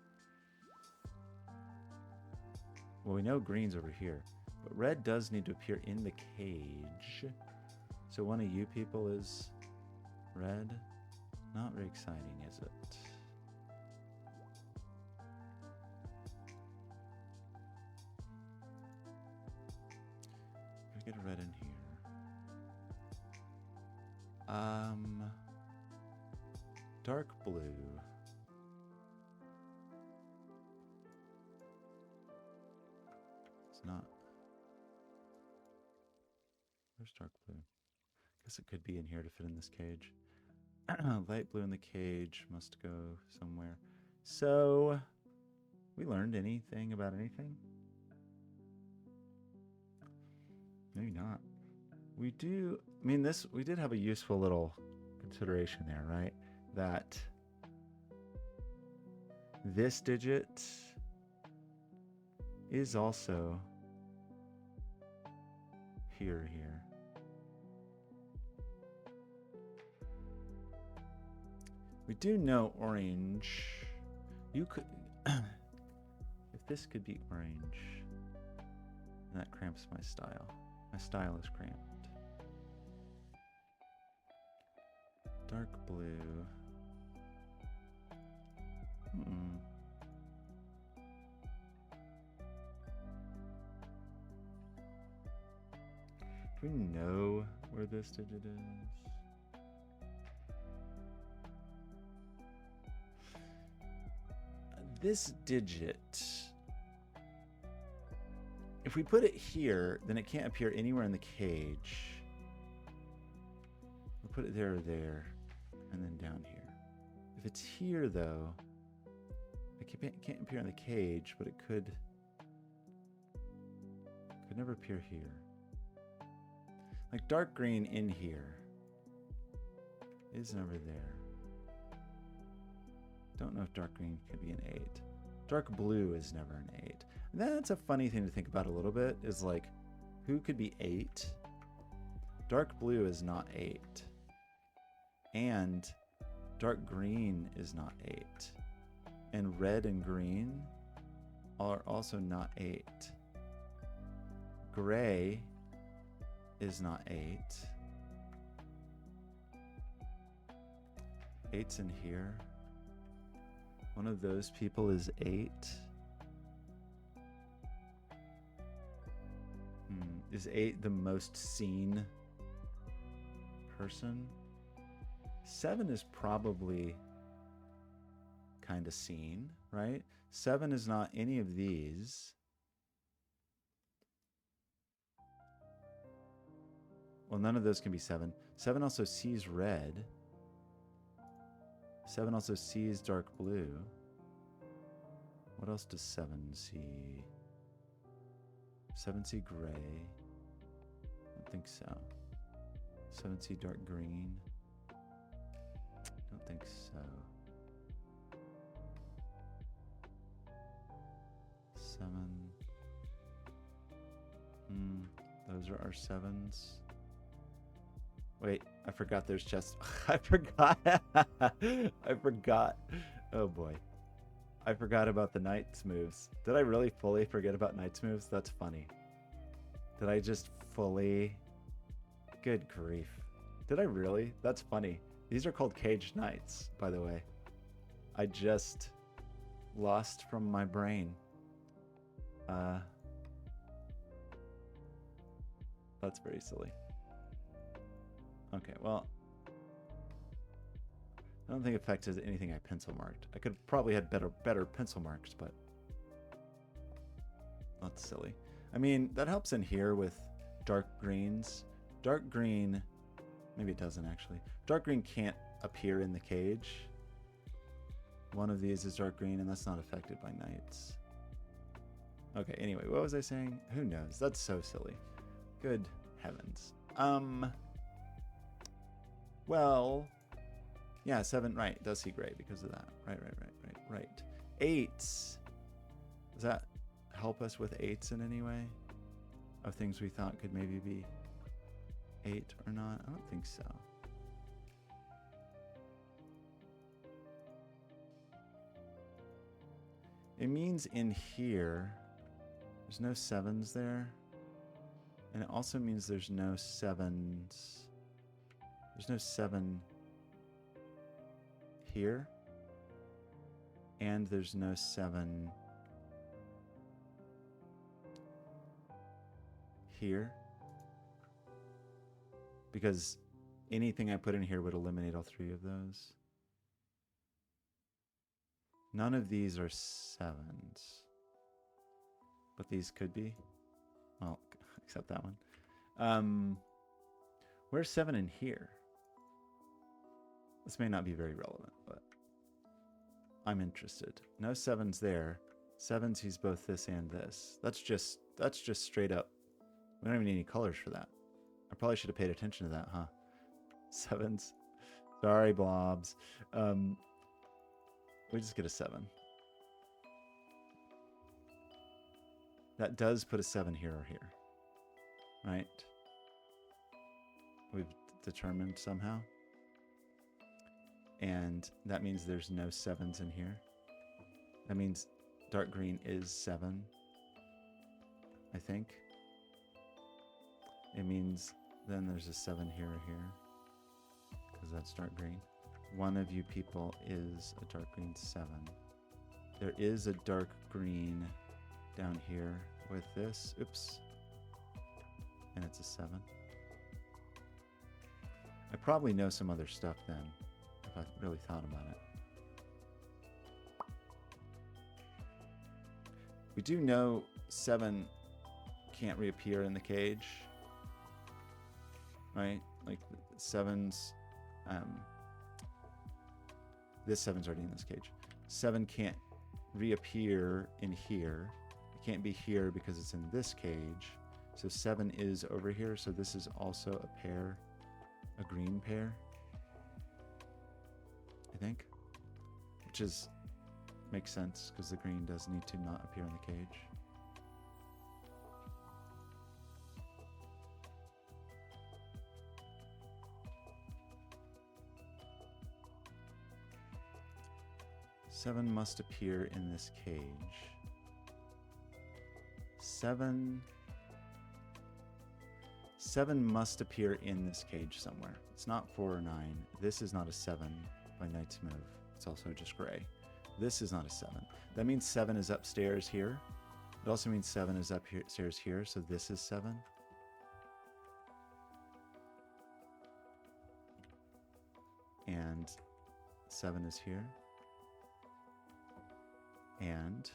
Well, we know green's over here, but red does need to appear in the cage. So one of you people is red. Not very exciting, is it? Gotta get a red in here. Dark blue. It's not. Where's dark blue? Guess it could be in here to fit in this cage. Light blue in the cage must go somewhere. So, we learned anything about anything? Maybe not. We do, I mean, this, we did have a useful little consideration there, right? That this digit is also here. We do know orange. You could, if this could be orange, that cramps my style. My style is cramped. Dark blue. Do we know where this digit is? This digit, if we put it here, then it can't appear anywhere in the cage. We'll put it there or there, and then down here. If it's here, though, it can't appear in the cage, but it could never appear here. Like dark green in here is never there. Don't know if dark green could be an 8. Dark blue is never an 8. And that's a funny thing to think about a little bit, is like, who could be 8? Dark blue is not 8. And dark green is not 8. And red and green are also not 8. Gray is not 8. 8's in here. One of those people is 8. Is 8 the most seen person? 7 is probably kind of seen, right? 7 is not any of these. Well, none of those can be 7. 7 also sees red. 7 also sees dark blue. What else does 7 see? 7 see gray. I don't think so. 7 see dark green. Don't think so. 7. Those are our 7s. Wait, I forgot there's chests. I forgot. I forgot. Oh boy. I forgot about the Knight's moves. Did I really fully forget about Knight's moves? That's funny. Did I just fully... Good grief. Did I really? That's funny. These are called Caged Knights, by the way. I just lost from my brain. That's very silly. Okay, well, I don't think it affected anything I pencil marked. I could probably had better pencil marks, but that's silly. I mean, that helps in here with dark greens. Dark green, maybe it doesn't actually. Dark green can't appear in the cage. One of these is dark green, and that's not affected by knights. Okay, anyway, what was I saying? Who knows? That's so silly. Good heavens. Well, yeah, 7, right, does see gray because of that. Right. 8s. Does that help us with 8s in any way? Of things we thought could maybe be 8 or not? I don't think so. It means in here, there's no 7s there. And it also means there's no 7s. There's no 7 here. And there's no 7 here. Because anything I put in here would eliminate all 3 of those. None of these are 7s. But these could be. Well, except that one. Where's 7 in here? This may not be very relevant, but I'm interested. No 7s there. 7 sees both this and this. That's just straight up. We don't even need any colors for that. I probably should have paid attention to that, huh? 7s. Sorry, Blobz. We just get a 7. That does put a 7 here or here. Right? We've determined somehow. And that means there's no 7s in here. That means dark green is 7. I think. It means then there's a 7 here or here. Because that's dark green. One of you people is a dark green 7. There is a dark green down here with this. Oops. And it's a 7. I probably know some other stuff then, if I really thought about it. We do know 7 can't reappear in the cage. Right? Like 7's... this 7's already in this cage. 7 can't reappear in here. It can't be here because it's in this cage. So 7 is over here. So this is also a pair, a green pair, I think. Which is, makes sense because the green does need to not appear in the cage. Seven must appear in this cage. 7 must appear in this cage somewhere. It's not 4 or 9. This is not a 7 by Knight's move. It's also just gray. This is not a 7. That means 7 is upstairs here. It also means 7 is upstairs here, so this is 7. And 7 is here. And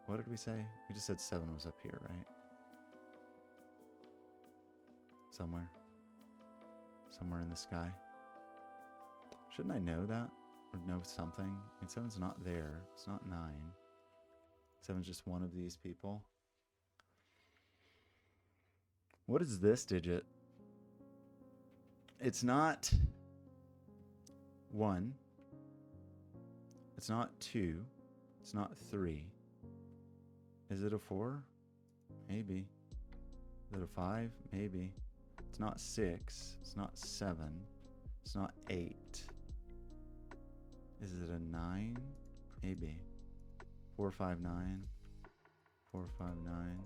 what did we say? We just said 7 was up here, right? somewhere. Somewhere in the sky. Shouldn't I know that? Or know something? I mean, 7's not there. It's not 9. 7's just one of these people. What is this digit? It's not 1. It's not 2. It's not 3. Is it a 4? Maybe. Is it a 5? Maybe. It's not 6. It's not 7. It's not 8. Is it a 9? Maybe. 4, 5, 9. 4, 5, 9.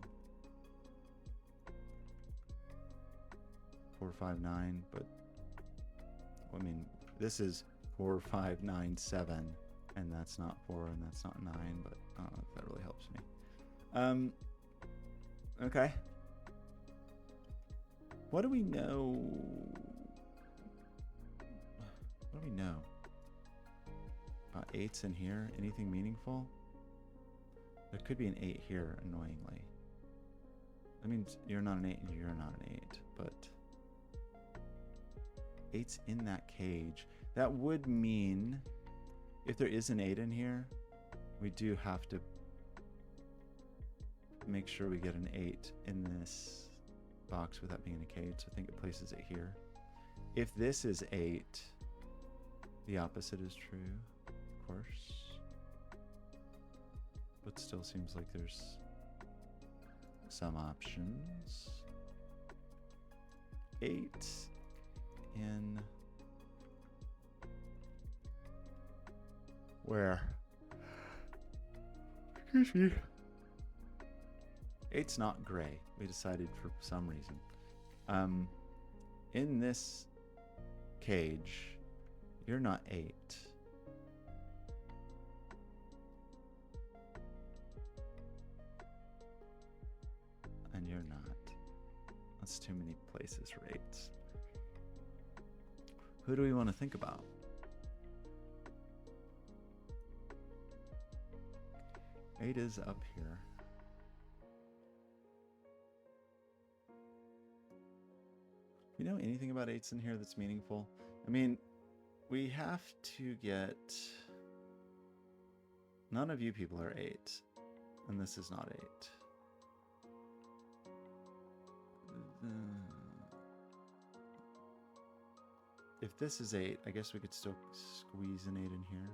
4, 5, 9. But I mean, this is 4, 5, 9, 7, and that's not 4, and that's not 9. But I don't know if that really helps me. Okay. What do we know? What do we know? About 8's in here? Anything meaningful? There could be an 8 here, annoyingly. That means you're not an 8 and you're not an 8, but 8's in that cage. That would mean if there is an 8 in here, we do have to make sure we get an 8 in this box without being in a cage. So I think it places it here. If this is 8, the opposite is true, of course. But still seems like there's some options. 8 in where? Excuse me. 8's not gray. We decided for some reason. In this cage, you're not 8. And you're not. That's too many places for 8's. Who do we want to think about? Eight is up here. Do you know anything about 8's in here that's meaningful? I mean, we have to get... None of you people are 8. And this is not 8. If this is 8, I guess we could still squeeze an 8 in here.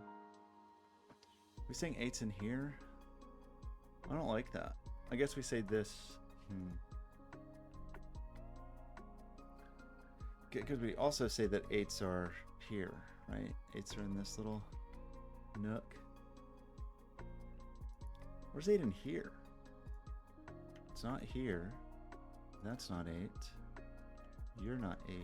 We saying 8's in here? I don't like that. I guess we say this. Because we also say that 8's are here, right? 8's are in this little nook. Where's 8 in here? It's not here. That's not 8. You're not 8.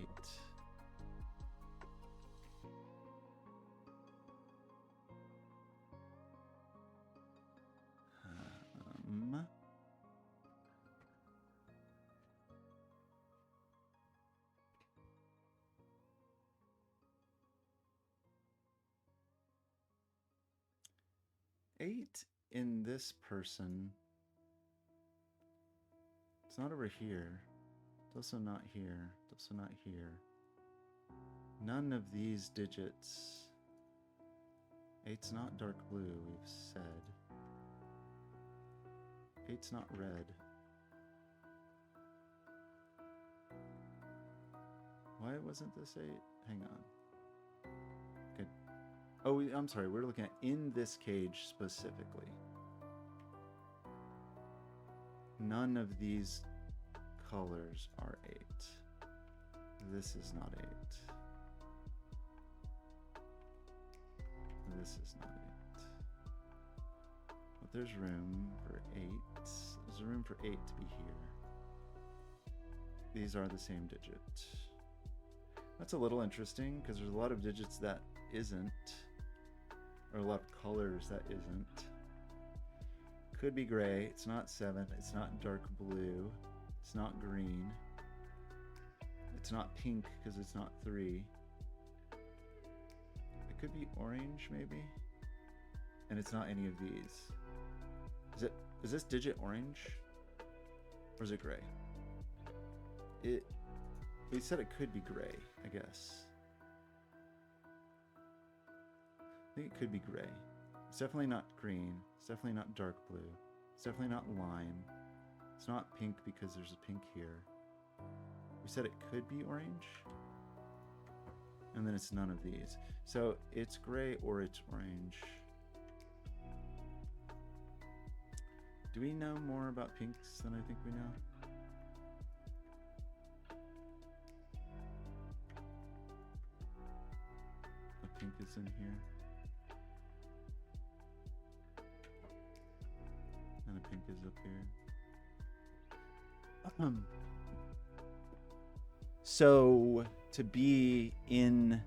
Eight in this person. It's not over here. It's also not here. It's also not here. None of these digits. 8's not dark blue, we've said. 8's not red. Why wasn't this 8? Hang on. Good. Oh, I'm sorry. We're looking at in this cage specifically. None of these colors are 8. This is not 8. This is not 8. But there's room for 8. There's room for 8 to be here. These are the same digit. That's a little interesting because there's a lot of digits that isn't, or a lot of colors that isn't. Could be gray. It's not 7. It's not dark blue. It's not green. It's not pink because it's not 3. It could be orange maybe. And it's not any of these. Is this digit orange? Or is it gray? We said it could be gray, I guess. I think it could be gray. It's definitely not green. It's definitely not dark blue. It's definitely not lime. It's not pink because there's a pink here. We said it could be orange. And then it's none of these. So it's gray or it's orange. Do we know more about pinks than I think we know? A pink is in here. And a pink is up here. So to be in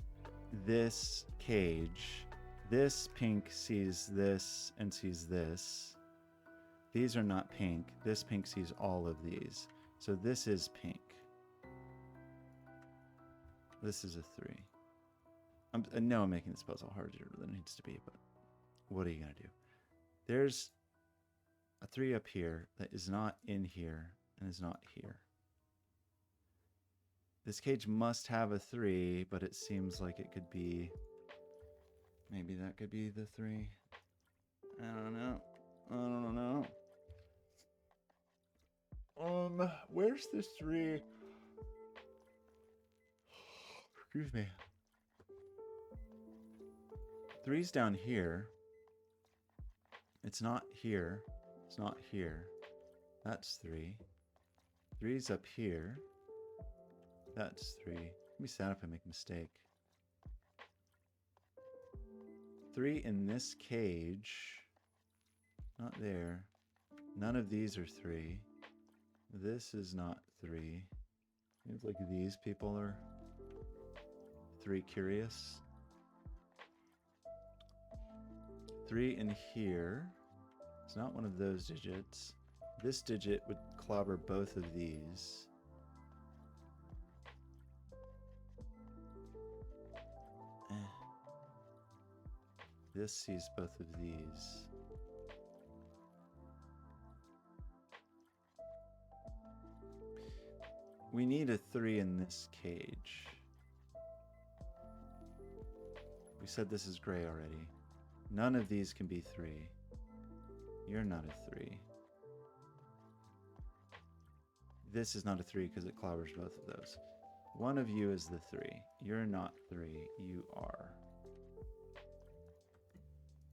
this cage, this pink sees this and sees this. These are not pink. This pink sees all of these. So this is pink. This is a 3. I know I'm making this puzzle harder than it needs to be, but what are you going to do? There's a 3 up here that is not in here and is not here. This cage must have a 3, but it seems like it could be... Maybe that could be the 3. I don't know. I don't know. Where's this 3? Excuse me. 3's down here. It's not here. It's not here. That's 3. 3's up here. That's 3. Let me stand up and make a mistake. 3 in this cage. Not there. None of these are 3. This is not 3. Seems like these people are 3 curious. 3 in here. It's not one of those digits. This digit would clobber both of these. This sees both of these. We need a 3 in this cage. We said this is gray already. None of these can be 3. You're not a 3. This is not a 3 because it clobbers both of those. One of you is the 3. You're not 3. You are.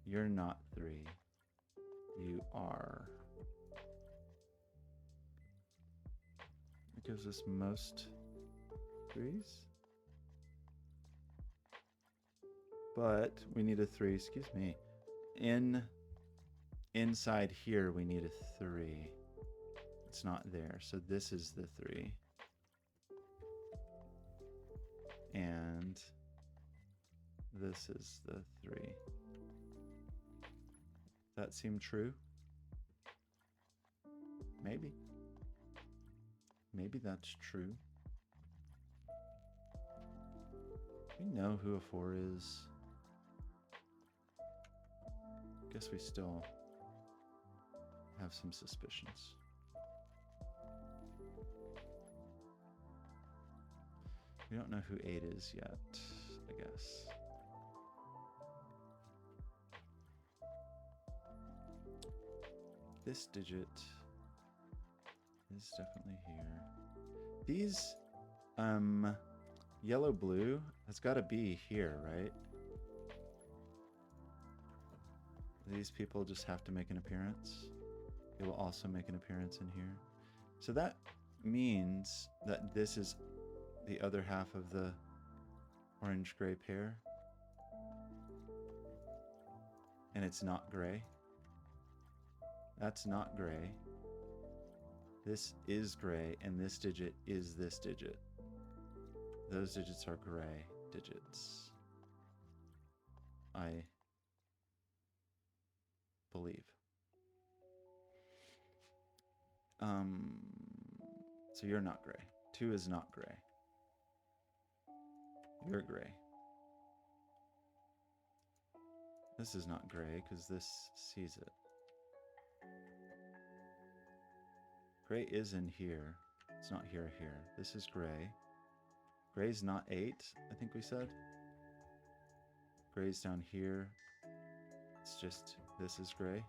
You're not 3. You are. It gives us most 3s. But we need a 3, excuse me. Inside here we need a 3. It's not there. So this is the 3. And this is the 3. That seem true? Maybe. Maybe that's true. We know who a 4 is. Guess we still have some suspicions. We don't know who 8 is yet, I guess. This digit is definitely here. These, yellow blue has got to be here, right? These people just have to make an appearance. They will also make an appearance in here. So that means that this is the other half of the orange-gray pair. And it's not gray. That's not gray. This is gray, and this digit is this digit. Those digits are gray digits. I believe. So you're not gray. 2 is not gray. You're gray. This is not gray because this sees it. Gray is in here. It's not here or here. This is gray. Gray's not 8, I think we said. Gray's down here. It's just, this is gray.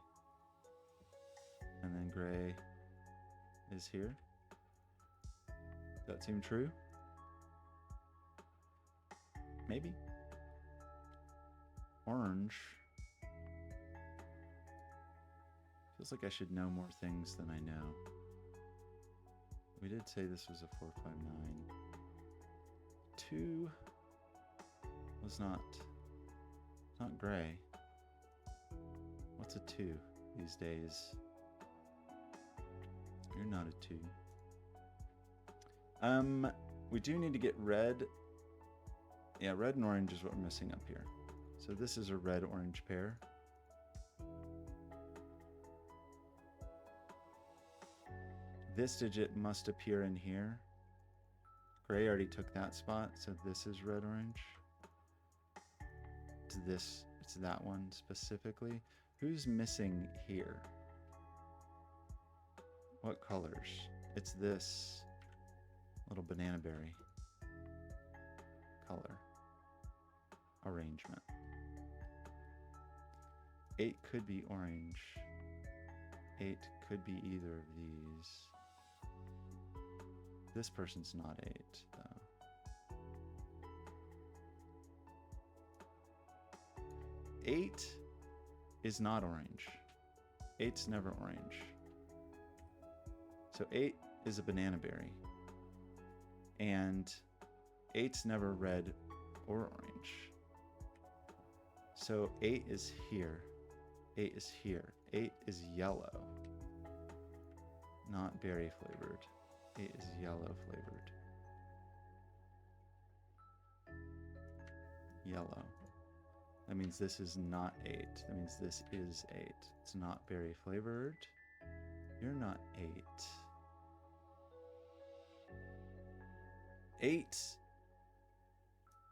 And then gray is here. Does that seem true? Maybe. Orange. Feels like I should know more things than I know. We did say this was a 459. 2 was not gray. What's a 2 these days? You're not a 2. We do need to get red. Yeah, red and orange is what we're missing up here. So this is a red-orange pair. This digit must appear in here. Gray already took that spot, so this is red-orange. It's that one specifically. Who's missing here? What colors? It's this little banana berry color arrangement. 8 could be orange. 8 could be either of these. This person's not 8, though. 8 is not orange. 8's never orange. So 8 is a banana berry. And 8's never red or orange. So 8 is here. 8 is here. 8 is yellow. Not berry flavored. 8 is yellow flavored. Yellow. That means this is not 8. That means this is 8. It's not berry flavored. You're not 8. 8.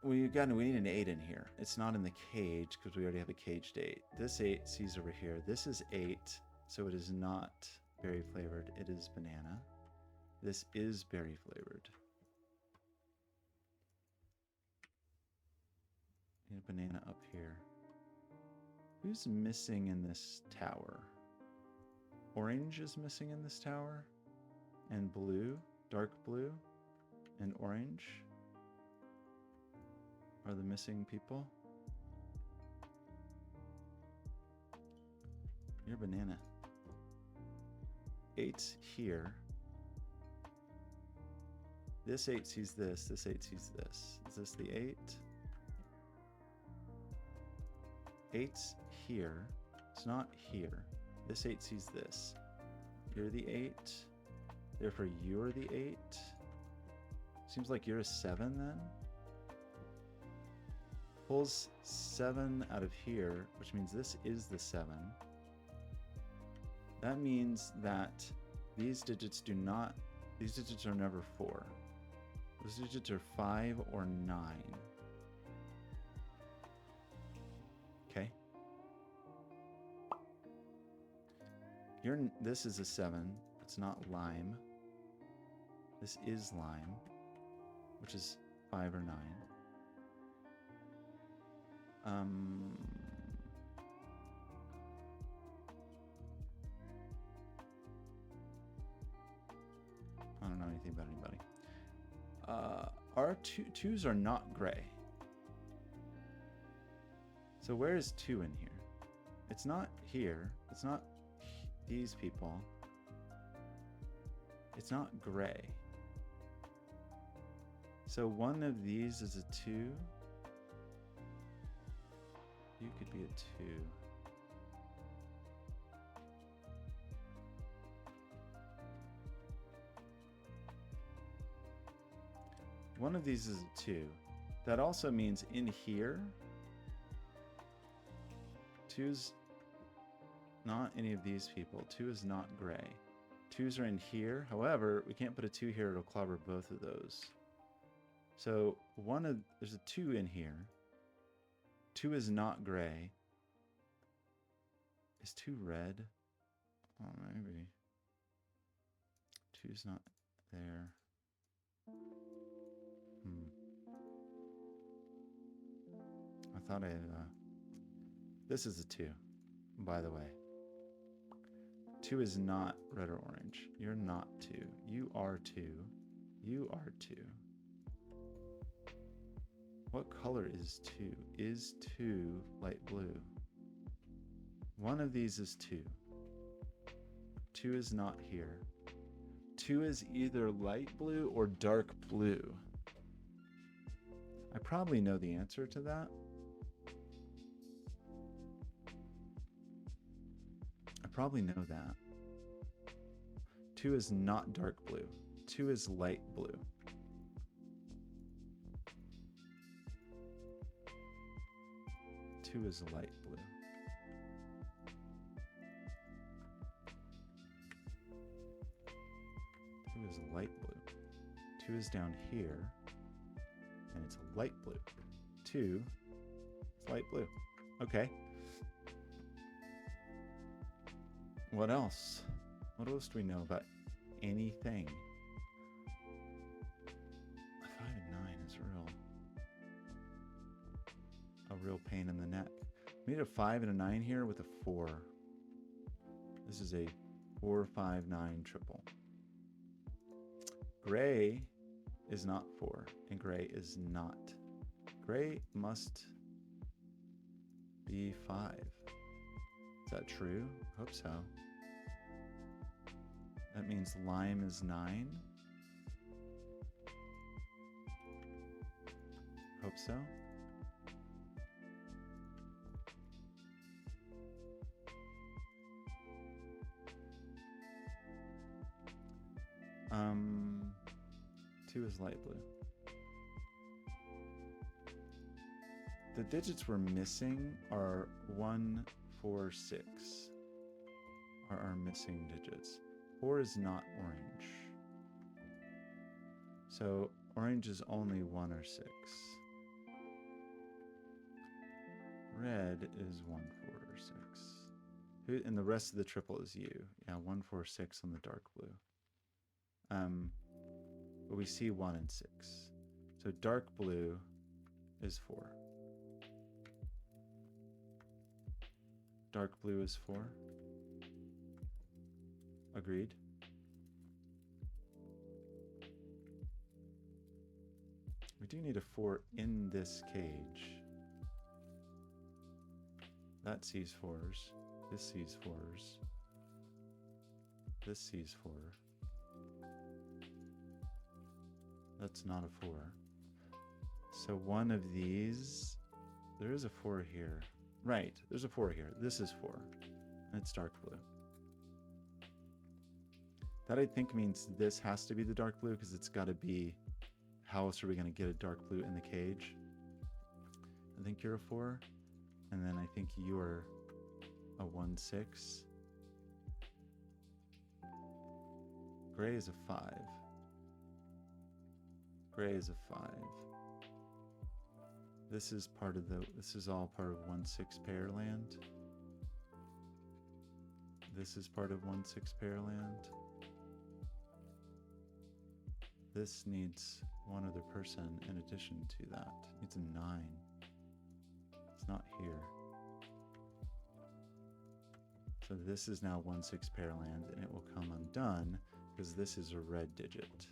We need an 8 in here. It's not in the cage because we already have a caged 8. This 8 sees over here. This is 8, so it is not berry flavored. It is banana. This is berry flavored. And a banana up here. Who's missing in this tower? Orange is missing in this tower. And blue, dark blue, and orange are the missing people. You're banana. 8's here. This 8 sees this. This 8 sees this. Is this the 8? 8's here. It's not here. This 8 sees this. You're the 8. Therefore, you're the 8. Seems like you're a 7 then. Pulls 7 out of here, which means this is the 7. That means that these digits are never 4. Those digits are 5 or 9. Okay. This is a 7. It's not lime. This is lime, which is 5 or 9. I don't know anything about anybody. Our twos are not gray. So where is 2 in here? It's not here. It's not these people. It's not gray. So one of these is a 2. You could be a 2. One of these is a 2. That also means in here, 2's not any of these people. 2 is not gray. 2's are in here. However, we can't put a 2 here. It'll clobber both of those. So there's a 2 in here. 2 is not gray. Is 2 red? Oh, maybe. 2's not there. thought I... This is a 2, by the way. 2 is not red or orange. You're not 2. You are 2. You are 2. What color is 2? Is 2 light blue? One of these is 2. 2 is not here. 2 is either light blue or dark blue. I probably know the answer to that. I probably know that. 2 is not dark blue. 2 is light blue. Two is light blue. Two is light blue. 2 is down here, and it's a light blue. 2 is light blue. Okay. What else? What else do we know about anything? 5 and 9 is a real pain in the neck. We need a 5 and a 9 here with a 4. This is a 4, 5, 9 triple. Gray is not 4, and gray is not. Gray must be 5. Is that true? Hope so. That means lime is 9. Hope so. Two is light blue. The digits we're missing are 1, 4, 6 are our missing digits. 4 is not orange. So orange is only 1 or 6. Red is 1, 4, or 6. And the rest of the triple is you. Yeah, 1, 4, 6 on the dark blue. But we see 1 and 6. So dark blue is 4. Dark blue is 4. Agreed. We do need a 4 in this cage. That sees 4s. This sees 4s. This sees 4. That's not a 4. So one of these, there is a 4 here. Right, there's a 4 here. This is 4. And it's dark blue. That I think means this has to be the dark blue because it's got to be, how else are we going to get a dark blue in the cage? I think you're a 4. And then I think you are a 1, 6. Gray is a 5. Gray is a 5. This is part of the, this is all part of 1, 6 pair land. This is part of 1, 6 pair land. This needs one other person in addition to that. It's a 9. It's not here. So this is now 1, 6 pair land, and it will come undone because this is a red digit.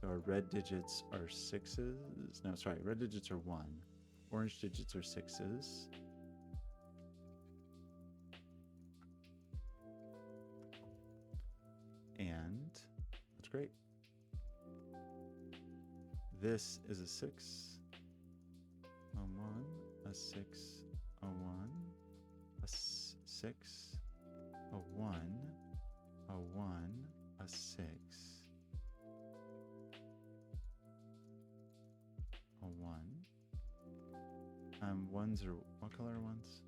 So our red digits are 6s. No, sorry, red digits are 1. Orange digits are 6s. And that's great. This is a 6, a 1, a 6, a 1, a 6, a 1, a 1, a 6. A 1. Ones are, what color are ones?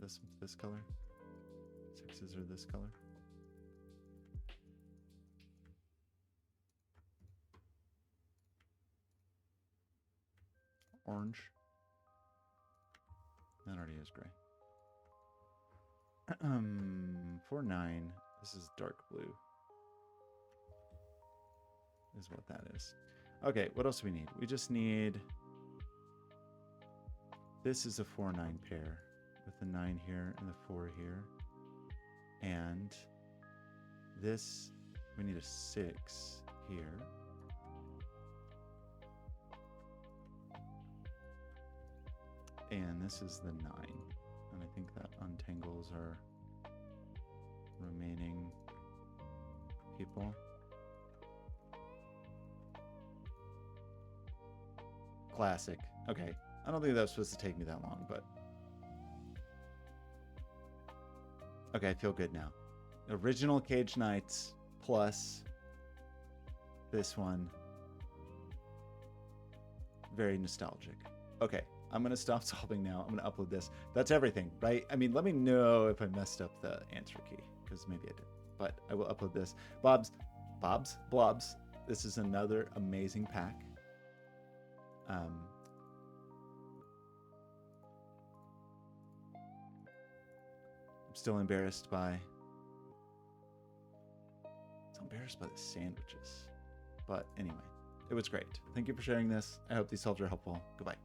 This color? 6s are this color? Orange. That already is gray. 4, 9. This is dark blue. Is what that is. Okay, what else do we need? We just need This is a 4-9 pair with the 9 here and the 4 here. And this, we need a 6 here. And this is the 9. And I think that untangles our remaining people. Classic. Okay. I don't think that was supposed to take me that long, but... Okay, I feel good now. Original Cage Knights plus this one. Very nostalgic. Okay, I'm going to stop solving now. I'm going to upload this. That's everything, right? I mean, let me know if I messed up the answer key, because maybe I did. But I will upload this. Blobz. This is another amazing pack. I'm still embarrassed by... the sandwiches. But anyway, it was great. Thank you for sharing this. I hope these solves are helpful. Goodbye.